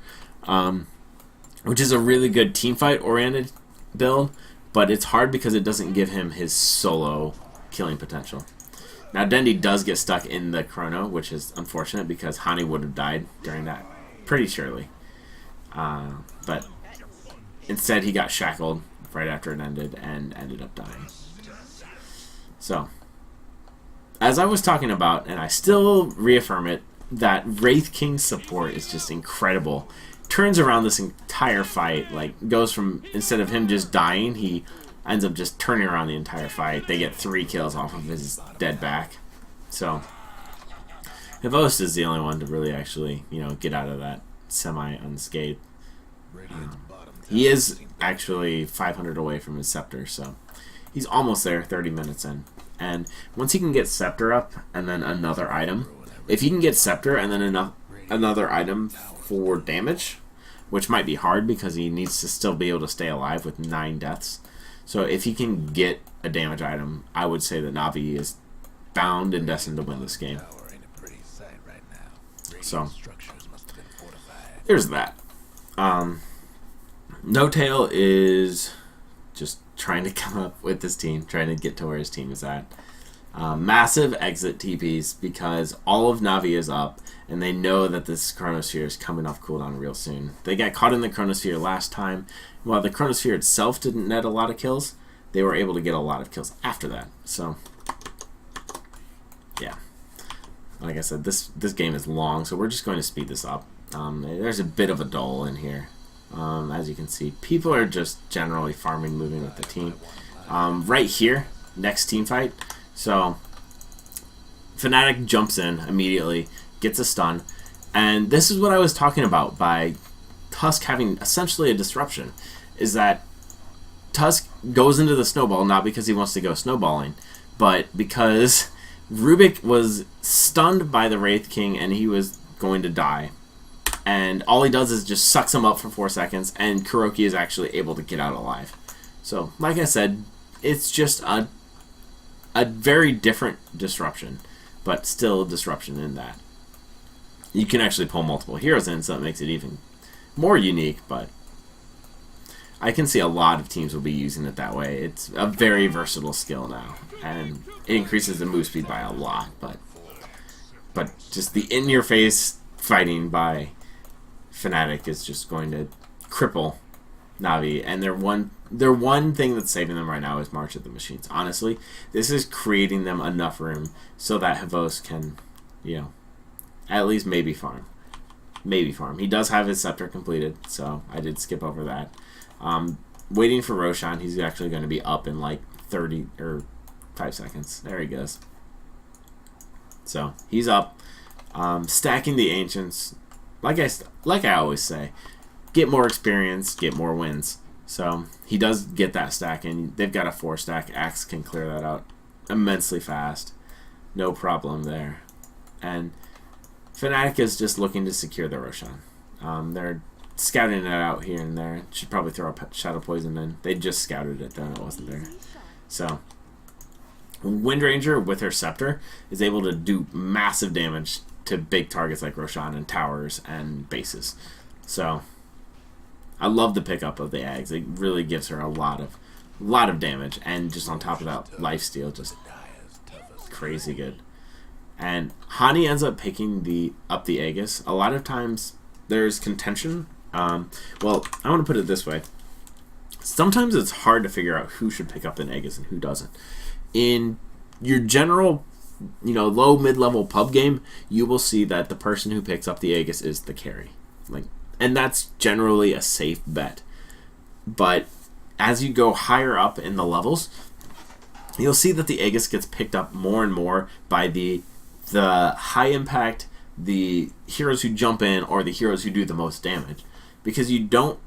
which is a really good teamfight oriented build, but it's hard because it doesn't give him his solo killing potential. Now Dendi does get stuck in the chrono, which is unfortunate because Hani would have died during that pretty surely. But instead he got shackled right after it ended and ended up dying. So, as I was talking about, and I still reaffirm it, that Wraith King support is just incredible. Turns around this entire fight, like goes from, instead of him just dying, he ends up just turning around the entire fight. They get 3 kills off of his dead back. So Hvost is the only one to really actually, you know, get out of that semi-unscathed. He is actually 500 away from his Scepter, so he's almost there, 30 minutes in. And once he can get Scepter up and then another item, if he can get Scepter and then another item for damage, which might be hard because he needs to still be able to stay alive with 9 deaths. So if he can get a damage item, I would say that Navi is bound and destined to win this game. So there's that. No Tail is just trying to come up with this team, trying to get to where his team is at. Massive exit TPs because all of Navi is up and they know that this Chronosphere is coming off cooldown real soon. They got caught in the Chronosphere last time. While the Chronosphere itself didn't net a lot of kills, they were able to get a lot of kills after that. So, yeah. Like I said, this game is long, so we're just going to speed this up. There's a bit of a dull in here. As you can see, people are just generally farming, moving with the team. Right here, next team fight. So, Fnatic jumps in immediately, gets a stun, and this is what I was talking about by Tusk having essentially a disruption, is that Tusk goes into the snowball not because he wants to go snowballing, but because Rubik was stunned by the Wraith King and he was going to die. And all he does is just sucks him up for 4 seconds, and Kuroki is actually able to get out alive. So, like I said, it's just a very different disruption, but still disruption in that you can actually pull multiple heroes in, so it makes it even more unique, but I can see a lot of teams will be using it that way. It's a very versatile skill now, and it increases the move speed by a lot, but just the in-your-face fighting by Fnatic is just going to cripple Navi, and their one thing that's saving them right now is March of the Machines. Honestly, this is creating them enough room so that Hvost can, you know, at least maybe farm. Maybe farm. He does have his Scepter completed, so I did skip over that. Waiting for Roshan. He's actually going to be up in like 30 or 5 seconds. There he goes. So he's up, stacking the Ancients. Like I always say, get more experience, get more wins. So he does get that stack, and they've got a 4-stack. Axe can clear that out immensely fast. No problem there. And Fnatic is just looking to secure the Roshan. They're scouting it out here and there. Should probably throw a Shadow Poison in. They just scouted it, though. It wasn't there. So Windranger with her Scepter is able to do massive damage to big targets like Roshan and towers and bases. So I love the pickup of the Ags. It really gives her a lot of damage, and just on top of that, lifesteal, just crazy good. And Hani ends up picking up the Aegis. A lot of times there's contention. Well, I want to put it this way. Sometimes it's hard to figure out who should pick up an Aegis and who doesn't. In your general low mid-level pub game, you will see that the person who picks up the Aegis is the carry. And that's generally a safe bet. But as you go higher up in the levels, you'll see that the Aegis gets picked up more and more by the high impact, the heroes who jump in, or the heroes who do the most damage. Because you don't...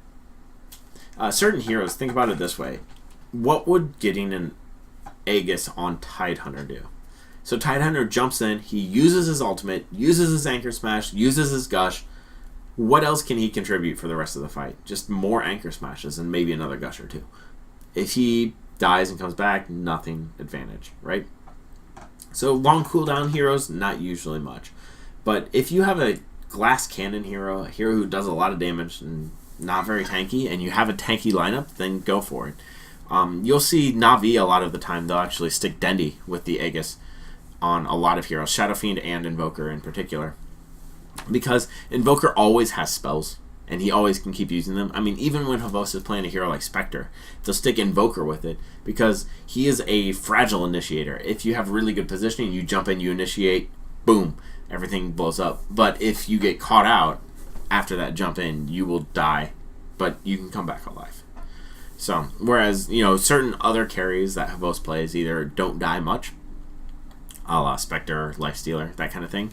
certain heroes, think about it this way. What would getting an Aegis on Tidehunter do? So Tidehunter jumps in, he uses his ultimate, uses his Anchor Smash, uses his Gush. What else can he contribute for the rest of the fight? Just more Anchor Smashes and maybe another Gush or two. If he dies and comes back, nothing advantage, right? So long cooldown heroes, not usually much. But if you have a glass cannon hero, a hero who does a lot of damage and not very tanky, and you have a tanky lineup, then go for it. You'll see Navi a lot of the time, they'll actually stick Dendi with the Aegis on a lot of heroes, Shadow Fiend and Invoker in particular. Because Invoker always has spells, and he always can keep using them. I mean, even when Havos is playing a hero like Spectre, they'll stick Invoker with it, because he is a fragile initiator. If you have really good positioning, you jump in, you initiate, boom, everything blows up. But if you get caught out after that jump in, you will die, but you can come back alive. So, whereas, certain other carries that Havos plays either don't die much, a la Spectre, Lifestealer, that kind of thing,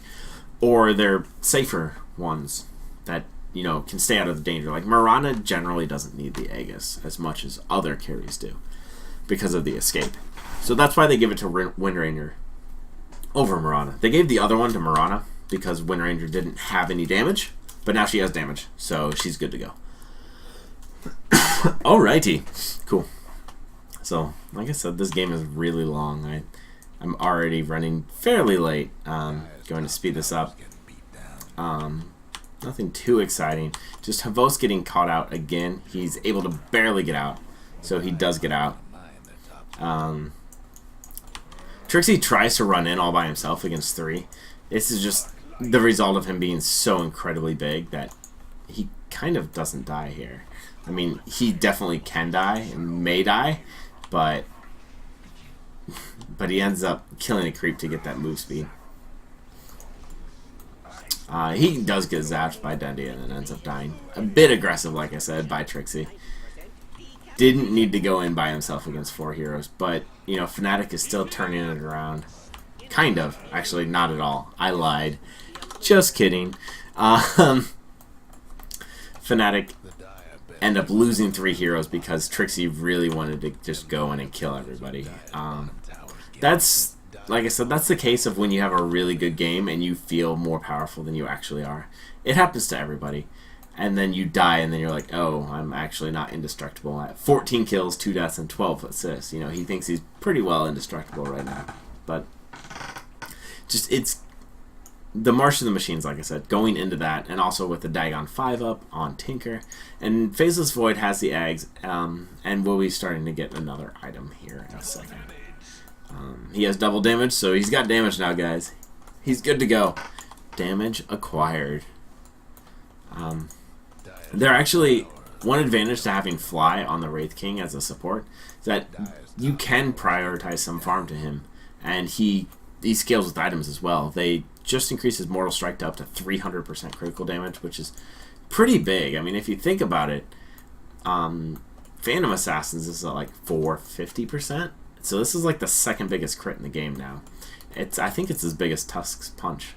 or they're safer ones that, can stay out of the danger. Like Mirana generally doesn't need the Aegis as much as other carries do because of the escape. So that's why they give it to Windranger over Mirana. They gave the other one to Mirana because Windranger didn't have any damage, but now she has damage, so she's good to go. Alrighty, cool. So, like I said, this game is really long. I'm already running fairly late. Going to speed this up. Nothing too exciting. Just Havos getting caught out again. He's able to barely get out, so he does get out. Trixie tries to run in all by himself against 3. This is just the result of him being so incredibly big that he kind of doesn't die here. I mean, he definitely can die and may die, but he ends up killing a creep to get that move speed. He does get zapped by Dendi and then ends up dying. A bit aggressive, like I said, by Trixie. Didn't need to go in by himself against 4 heroes, but, Fnatic is still turning it around. Kind of. Actually, not at all. I lied. Just kidding. Fnatic end up losing 3 heroes because Trixie really wanted to just go in and kill everybody. That's, like I said, that's the case of when you have a really good game and you feel more powerful than you actually are. It happens to everybody. And then you die and then you're like, oh, I'm actually not indestructible. At 14 kills, 2 deaths, and 12 assists. He thinks he's pretty well indestructible right now. But it's the March of the Machines, like I said, going into that, and also with the Dagon 5 up on Tinker. And Phaseless Void has the eggs, and we'll be starting to get another item here in a second. He has double damage, so he's got damage now, guys. He's good to go. Damage acquired. There actually, one advantage to having Fly on the Wraith King as a support is that you can prioritize some farm to him, and he scales with items as well. They just increase his Mortal Strike to up to 300% critical damage, which is pretty big. I mean, if you think about it, Phantom Assassins is at like 450%. So this is like the second biggest crit in the game now. I think it's as big as Tusk's Punch.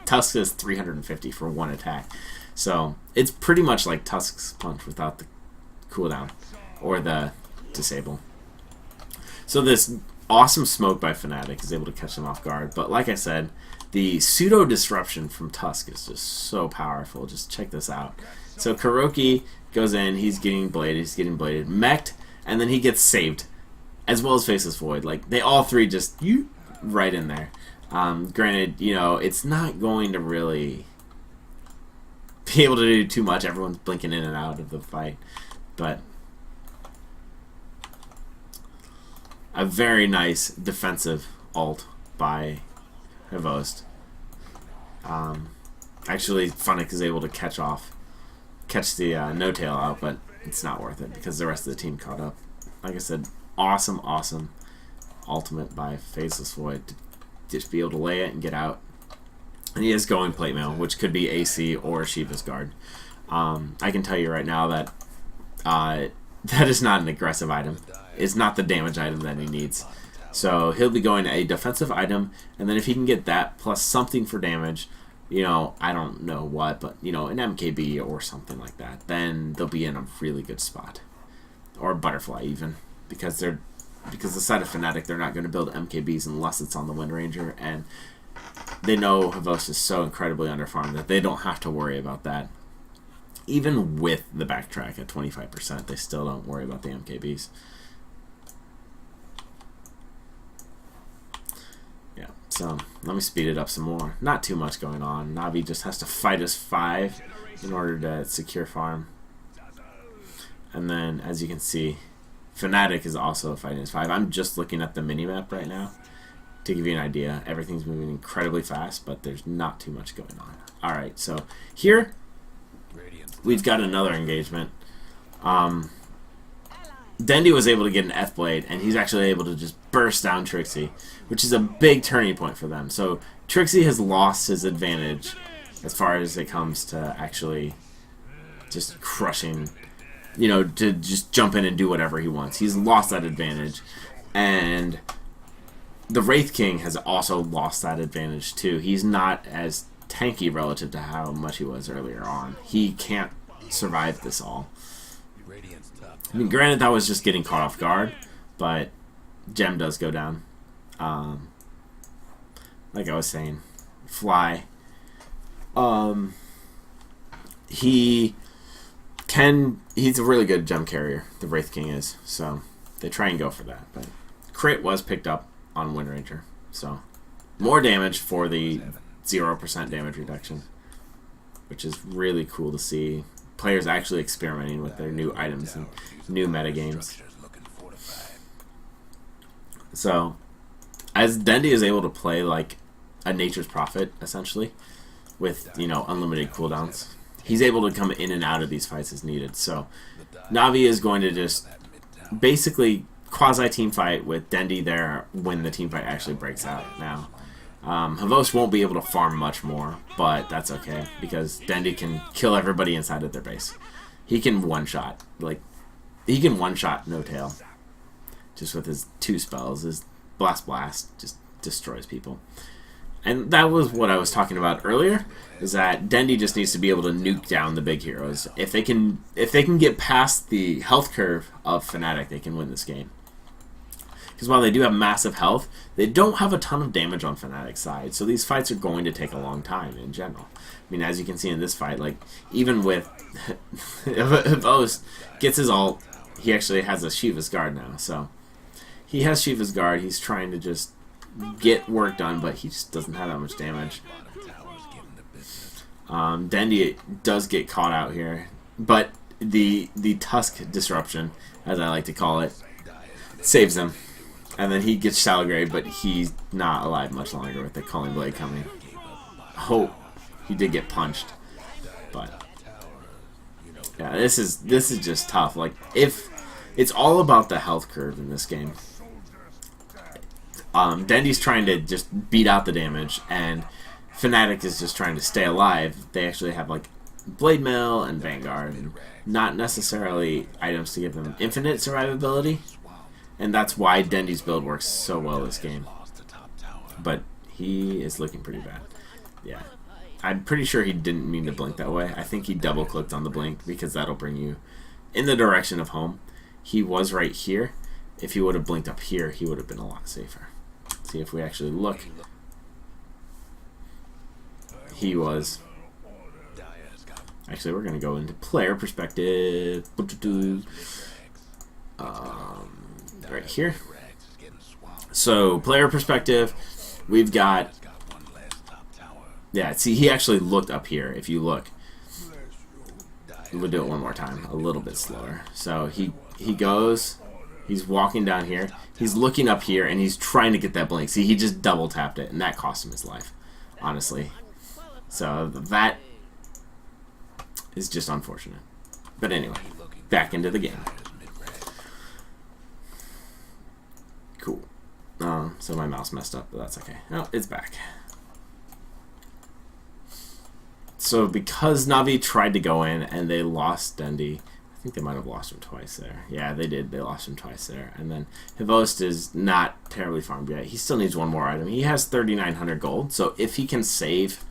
Tusk is 350 for 1 attack. So it's pretty much like Tusk's Punch without the cooldown or the disable. So this awesome smoke by Fnatic is able to catch them off guard. But like I said, the pseudo disruption from Tusk is just so powerful. Just check this out. So Kuroki goes in, he's getting bladed, mech'd, and then he gets saved, as well as Faceless Void. Like, they all 3 just right in there. Granted, it's not going to really be able to do too much. Everyone's blinking in and out of the fight. But a very nice defensive ult by Havost. Actually, Funnick is able to catch the no-tail out, but it's not worth it because the rest of the team caught up. Like I said, awesome ultimate by Faceless Void to just be able to lay it and get out. And he is going plate mail, which could be AC or Shiva's Guard. I can tell you right now that that is not an aggressive item. It's not the damage item that he needs. So he'll be going a defensive item, and then if he can get that plus something for damage, you know, I don't know what, but, you know, an MKB or something like that, then they'll be in a really good spot. Or Butterfly even, because the side of Fnatic, they're not going to build MKBs unless it's on the Wind Ranger, and they know Havos is so incredibly underfarmed that they don't have to worry about that. Even with the backtrack at 25%, they still don't worry about the MKBs. Yeah, so let me speed it up some more. Not too much going on. Navi just has to fight his 5 in order to secure farm. And then, as you can see, Fnatic is also fighting his 5. I'm just looking at the minimap right now to give you an idea. Everything's moving incredibly fast, but there's not too much going on. Alright, so here we've got another engagement. Dendi was able to get an F-Blade, and he's actually able to just burst down Trixie, which is a big turning point for them. So Trixie has lost his advantage as far as it comes to actually just crushing, you know, to just jump in and do whatever he wants. He's lost that advantage, and the Wraith King has also lost that advantage too. He's not as tanky relative to how much he was earlier on. He can't survive this all. I mean, granted, that was just getting caught off guard, but Gem does go down. Like I was saying, Fly. He's a really good gem carrier, the Wraith King is, so they try and go for that. But crit was picked up on Wind Ranger, so more damage for the 0% damage reduction, which is really cool to see. Players actually experimenting with their new items and new metagames. So, as Dendi is able to play like a Nature's Prophet, essentially, with, you know, unlimited cooldowns, he's able to come in and out of these fights as needed. So, Navi is going to just basically quasi-team fight with Dendi there when the team fight actually breaks out now. Havos won't be able to farm much more, but that's okay, because Dendi can kill everybody inside of their base. He can one-shot. Like, he can one-shot No Tail. Just with his 2 spells. His Blast just destroys people. And that was what I was talking about earlier, is that Dendi just needs to be able to nuke down the big heroes. If they can get past the health curve of Fnatic, they can win this game. Because while they do have massive health, they don't have a ton of damage on Fnatic's side. So these fights are going to take a long time in general. I mean, as you can see in this fight, like, even with if O's gets his ult, he actually has a Shiva's Guard now. So he has Shiva's Guard. He's trying to just get work done, but he just doesn't have that much damage. Dendi does get caught out here, but the Tusk disruption, as I like to call it, saves him. And then he gets shallow grave, but he's not alive much longer with the Culling Blade coming. Oh, he did get punched, but yeah, this is just tough. Like, if it's all about the health curve in this game. Dendi's trying to just beat out the damage, and Fnatic is just trying to stay alive. They actually have like Blade Mail and Vanguard, and not necessarily items to give them infinite survivability. And that's why Dendi's build works so well this game. But he is looking pretty bad. Yeah. I'm pretty sure he didn't mean to blink that way. I think he double-clicked on the blink because that'll bring you in the direction of home. He was right here. If he would have blinked up here, he would have been a lot safer. See if we actually look. He was... Actually, we're going to go into player perspective. Right here. So, player perspective, we've got... Yeah, see, he actually looked up here. If you look, we'll do it one more time, a little bit slower. So he goes, he's walking down here, he's looking up here, and he's trying to get that blink. See, he just double tapped it, and that cost him his life, honestly. So that is just unfortunate. But anyway, back into the game. Cool. So my mouse messed up, but that's okay. Oh, it's back. So because Navi tried to go in and they lost Dendi, I think they might have lost him twice there. Yeah, they did. They lost him twice there. And then Hvost is not terribly farmed yet. He still needs one more item. He has 3,900 gold, so if he can save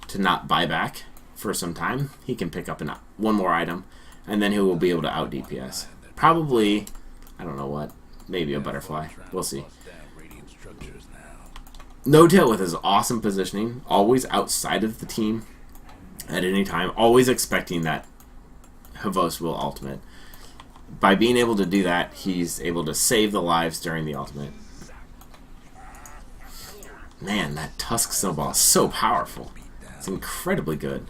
to not buy back for some time, he can pick up one more item, and then he will be able to out DPS. Probably, I don't know what, maybe a butterfly. We'll see. No-Tail with his awesome positioning, always outside of the team at any time, always expecting that Hvost will ultimate. By being able to do that, he's able to save the lives during the ultimate. Man, that Tusk Snowball is so powerful. It's incredibly good.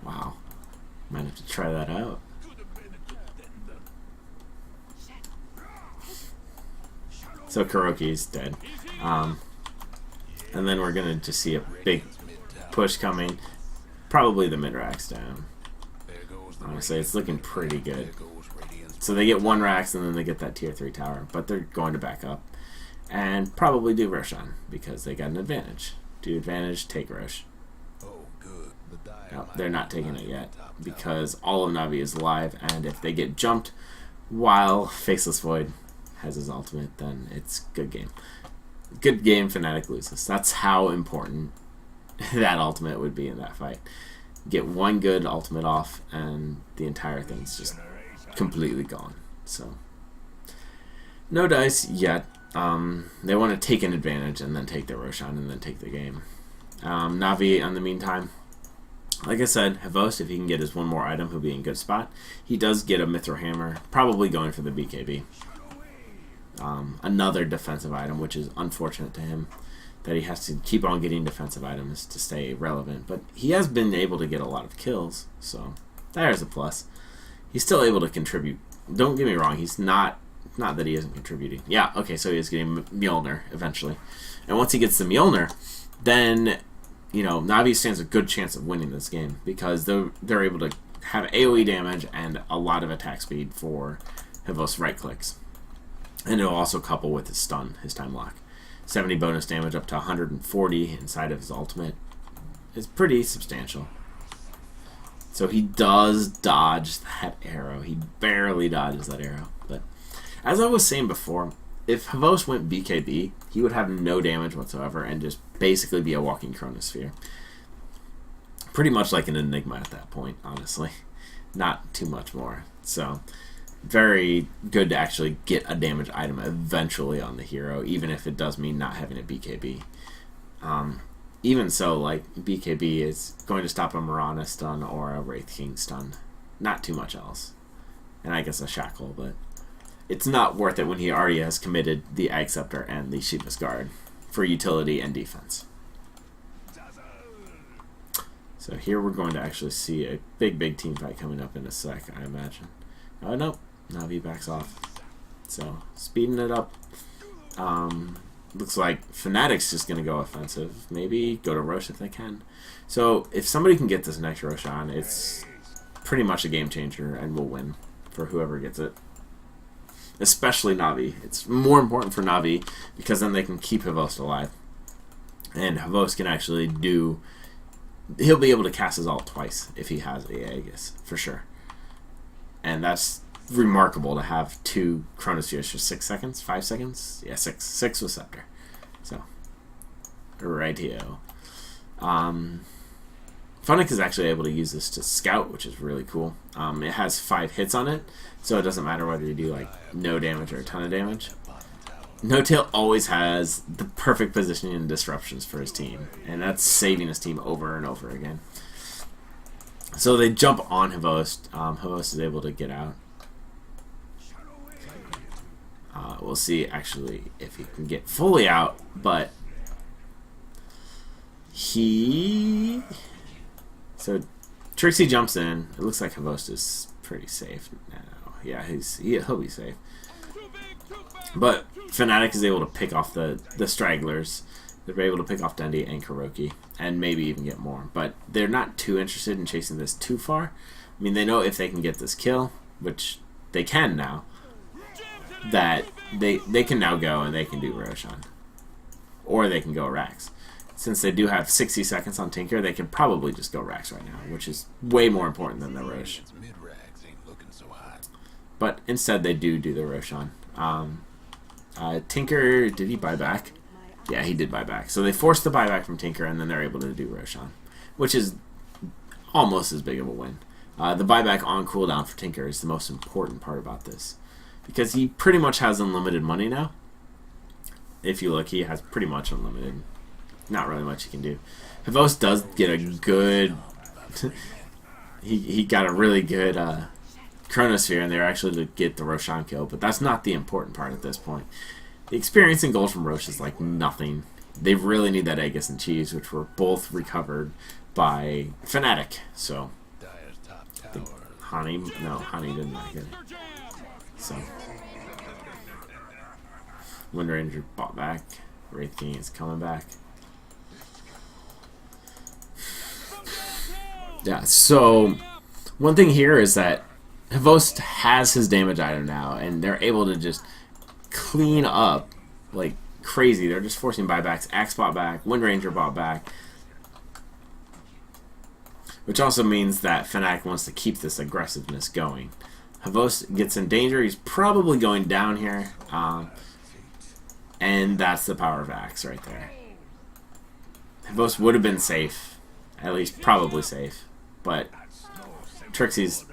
Wow. Might have to try that out. So Kuroki's dead. And then we're going to just see a big push coming. Probably the mid-racks down. Honestly, it's looking pretty good. So they get 1 racks and then they get that tier 3 tower. But they're going to back up. And probably do Roshan because they got an advantage. Do advantage, take Rosh. No, they're not taking it yet because all of Navi is alive, and if they get jumped while Faceless Void has his ultimate, then it's good game. Good game, Fnatic loses. That's how important that ultimate would be in that fight. Get one good ultimate off, and the entire thing's just completely gone. So, no dice yet. They want to take an advantage and then take their Roshan and then take the game. Navi, in the meantime, like I said, Hvost, if he can get his one more item, he'll be in a good spot. He does get a Mithril Hammer, probably going for the BKB. Another defensive item, which is unfortunate to him, that he has to keep on getting defensive items to stay relevant. But he has been able to get a lot of kills, so there's a plus. He's still able to contribute. Don't get me wrong, he's not that he isn't contributing. Yeah, okay, so he is getting Mjolnir eventually. And once he gets the Mjolnir, then, you know, Navi stands a good chance of winning this game because they're able to have AoE damage and a lot of attack speed for Hvost right clicks. And it'll also couple with his stun, his time lock. 70 bonus damage up to 140 inside of his ultimate is pretty substantial. So he does dodge that arrow. He barely dodges that arrow. But as I was saying before, if Hvost went BKB, he would have no damage whatsoever and just basically be a walking chronosphere. Pretty much like an Enigma at that point, honestly. Not too much more. So, very good to actually get a damage item eventually on the hero, even if it does mean not having a BKB. Even so, like, BKB is going to stop a Mirana stun or a Wraith King stun. Not too much else. And I guess a Shackle, but it's not worth it when he already has committed the Ag Scepter and the Sheep's Guard for utility and defense. So here we're going to actually see a big team fight coming up in a sec, I imagine. Oh, no. Navi backs off. So, speeding it up. Looks like Fnatic's just going to go offensive. Maybe go to Rosh if they can. So, if somebody can get this next Roshan, it's pretty much a game changer and will win for whoever gets it. Especially Navi. It's more important for Navi because then they can keep Hvost alive. And Hvost can actually do... He'll be able to cast his ult twice if he has the Aegis, for sure. And that's remarkable to have 2 Chronospheres for 6 seconds? 5 seconds? Yeah, 6. 6 with Scepter. So, rightio. Funnick is actually able to use this to scout, which is really cool. It has 5 hits on it, so it doesn't matter whether you do like no damage or a ton of damage. No-Tail always has the perfect positioning and disruptions for his team, and that's saving his team over and over again. So they jump on Hvost. Hvost is able to get out. We'll see actually if he can get fully out, but so Trixie jumps in. It looks like Hvost is pretty safe now. Yeah, he'll be safe. But Fnatic is able to pick off the stragglers. They're able to pick off Dendi and Kuroki, and maybe even get more. But they're not too interested in chasing this too far. I mean, they know if they can get this kill, which they can now, that they can now go and they can do Roshan. Or they can go Rax. Since they do have 60 seconds on Tinker, they can probably just go Rax right now, which is way more important than the Rosh. But instead they do the Roshan. Tinker, did he buy back? Yeah, he did buy back. So they forced the buyback from Tinker, and then they're able to do Roshan, which is almost as big of a win. The buyback on cooldown for Tinker is the most important part about this, because he pretty much has unlimited money now. If you look, he has pretty much unlimited. Not really much he can do. Havos does get a good... he got a really good Chronosphere, and they're actually to get the Roshan kill, but that's not the important part at this point. The experience and gold from Rosh is like nothing. They really need that Aegis and Cheese, which were both recovered by Fnatic. So, Honey didn't like it. So, Wind Ranger bought back. Wraith King is coming back. Yeah, so one thing here is that Havos has his damage item now, and they're able to just clean up like crazy. They're just forcing buybacks. Axe bought back. Wind Ranger bought back. Which also means that Fnatic wants to keep this aggressiveness going. Havos gets in danger. He's probably going down here. And that's the power of Axe right there. Havos would have been safe. At least probably safe. But Trixie's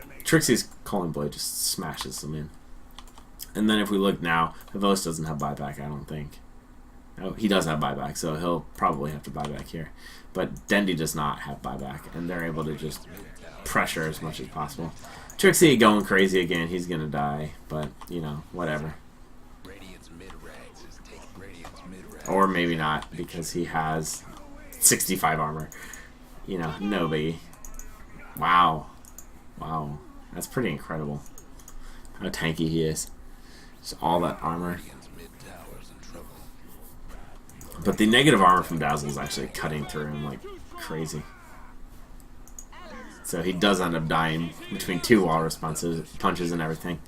Calling Blade just smashes them in. And then if we look now, Havos doesn't have buyback, I don't think. Oh, he does have buyback, so he'll probably have to buy back here. But Dendi does not have buyback, and they're able to just pressure as much as possible. Trixie going crazy again. He's going to die, but, you know, whatever. Or maybe not, because he has 65 armor. You know, no biggie. Wow. Wow. That's pretty incredible. How tanky he is. Just all that armor. But the negative armor from Dazzle is actually cutting through him like crazy. So he does end up dying between two wall responses, punches and everything.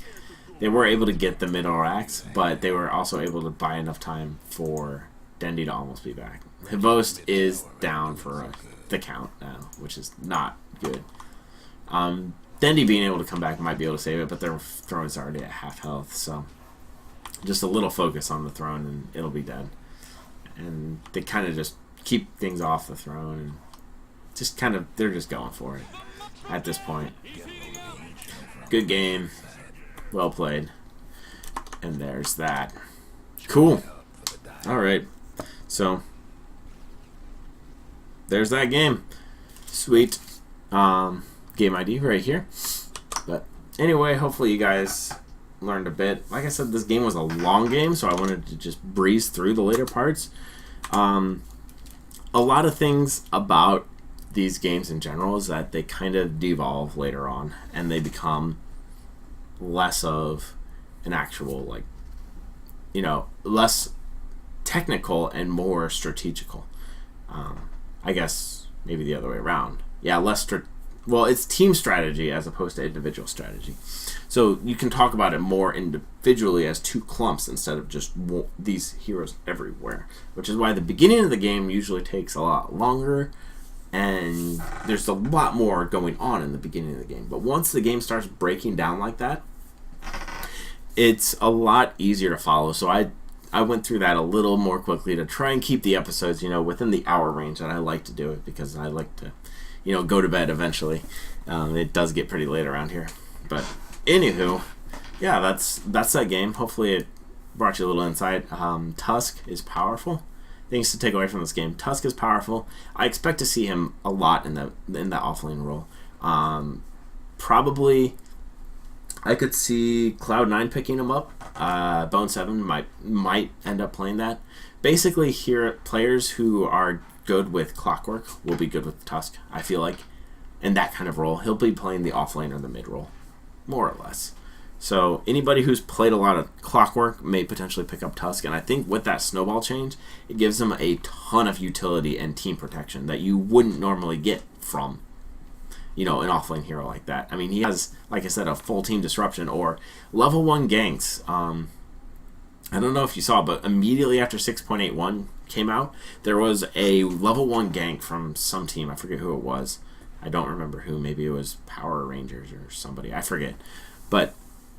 They were able to get the middle axe, but they were also able to buy enough time for Dendi to almost be back. Havos is down for the count now, which is not good. Dendi being able to come back might be able to save it, but their throne is already at half health, so just a little focus on the throne and it'll be dead. And they kind of just keep things off the throne and just kind of, they're just going for it at this point. Good game. Well played. And there's that. Cool. Alright. So, there's that game. Sweet. Game ID right here. But anyway, hopefully you guys learned a bit. Like I said, this game was a long game, so I wanted to just breeze through the later parts. A lot of things about these games in general is that they kind of devolve later on, and they become less of an actual, like, you know, less technical and more strategical. I guess maybe the other way around. Yeah, well, it's team strategy as opposed to individual strategy. So you can talk about it more individually as two clumps instead of just these heroes everywhere. Which is why the beginning of the game usually takes a lot longer, and there's a lot more going on in the beginning of the game. But once the game starts breaking down like that, it's a lot easier to follow. So I went through that a little more quickly to try and keep the episodes, you know, within the hour range, and I like to do it because I like to, you know, go to bed eventually. It does get pretty late around here. But anywho, yeah, that's that game. Hopefully it brought you a little insight. Tusk is powerful. Things to take away from this game. Tusk is powerful. I expect to see him a lot in that offlane role. Probably I could see Cloud9 picking him up. Bone 7 might end up playing that. Basically, here players who are good with Clockwork will be good with Tusk, I feel like. In that kind of role, he'll be playing the offlane or the mid role, more or less. So anybody who's played a lot of Clockwork may potentially pick up Tusk, and I think with that snowball change, it gives them a ton of utility and team protection that you wouldn't normally get from, you know, an offlane hero like that. I mean, he has, like I said, a full team disruption or level 1 ganks. I don't know if you saw, but immediately after 6.81 came out, there was a level 1 gank from some team. I forget who it was. I don't remember who. Maybe it was Power Rangers or somebody. I forget. But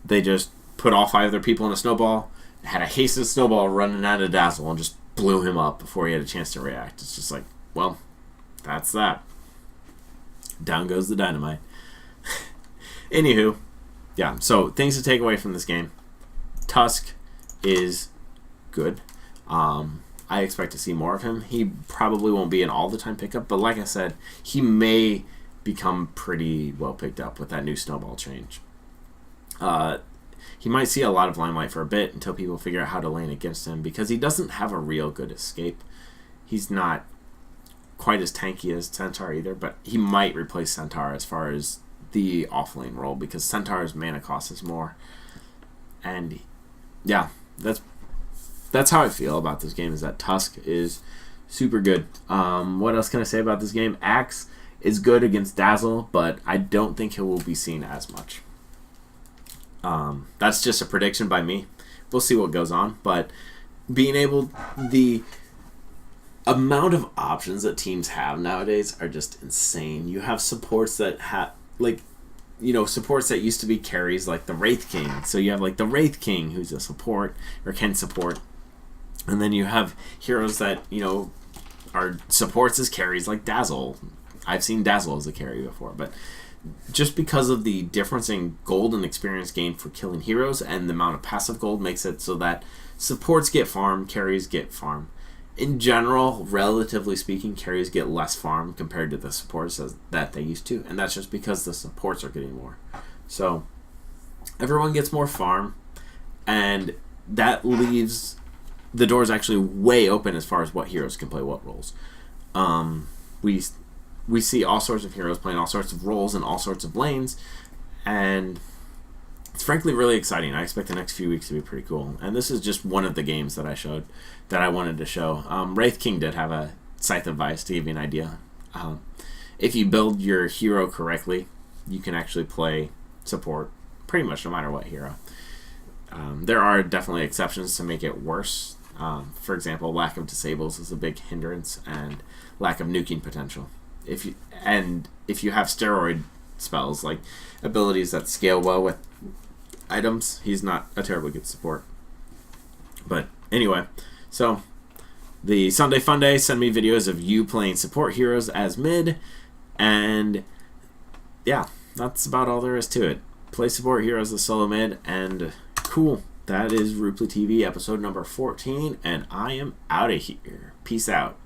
they just put all 5 of their people in a snowball, had a hasted snowball running out of Dazzle, and just blew him up before he had a chance to react. It's just like, well, that's that. Down goes the dynamite. Anywho, yeah, so things to take away from this game. Tusk is good. I expect to see more of him. He probably won't be an all-the-time pickup, but like I said, he may become pretty well picked up with that new snowball change. He might see a lot of limelight for a bit until people figure out how to lane against him, because he doesn't have a real good escape. He's not quite as tanky as Centaur either, but he might replace Centaur as far as the off-lane role, because Centaur's mana cost is more. And yeah, that's how I feel about this game, is that Tusk is super good. What else can I say about this game? Axe is good against Dazzle, but I don't think he will be seen as much. That's just a prediction by me. We'll see what goes on, but the amount of options that teams have nowadays are just insane. You have supports that have, like, supports that used to be carries, like the Wraith King. So you have, like, the Wraith King, who's a support, or can support. And then you have heroes that, are supports as carries, like Dazzle. I've seen Dazzle as a carry before, but just because of the difference in gold and experience gained for killing heroes and the amount of passive gold makes it so that supports get farm, carries get farm. In general, relatively speaking, carries get less farm compared to the supports that they used to, and that's just because the supports are getting more. So everyone gets more farm, and that leaves the doors actually way open as far as what heroes can play what roles. We see all sorts of heroes playing all sorts of roles in all sorts of lanes, and it's frankly really exciting. I expect the next few weeks to be pretty cool. And this is just one of the games that I showed that I wanted to show. Wraith King did have a Scythe of Vice, to give you an idea. If you build your hero correctly, you can actually play support pretty much no matter what hero. There are definitely exceptions to make it worse. For example, lack of disables is a big hindrance, and lack of nuking potential. If you have steroid spells, like abilities that scale well with items, he's not a terribly good support. But anyway, so the Sunday Fun Day, send me videos of you playing support heroes as mid, and yeah, that's about all there is to it. Play support heroes as solo mid, and cool. That is RoopleeTV episode number 14, and I am out of here. Peace out.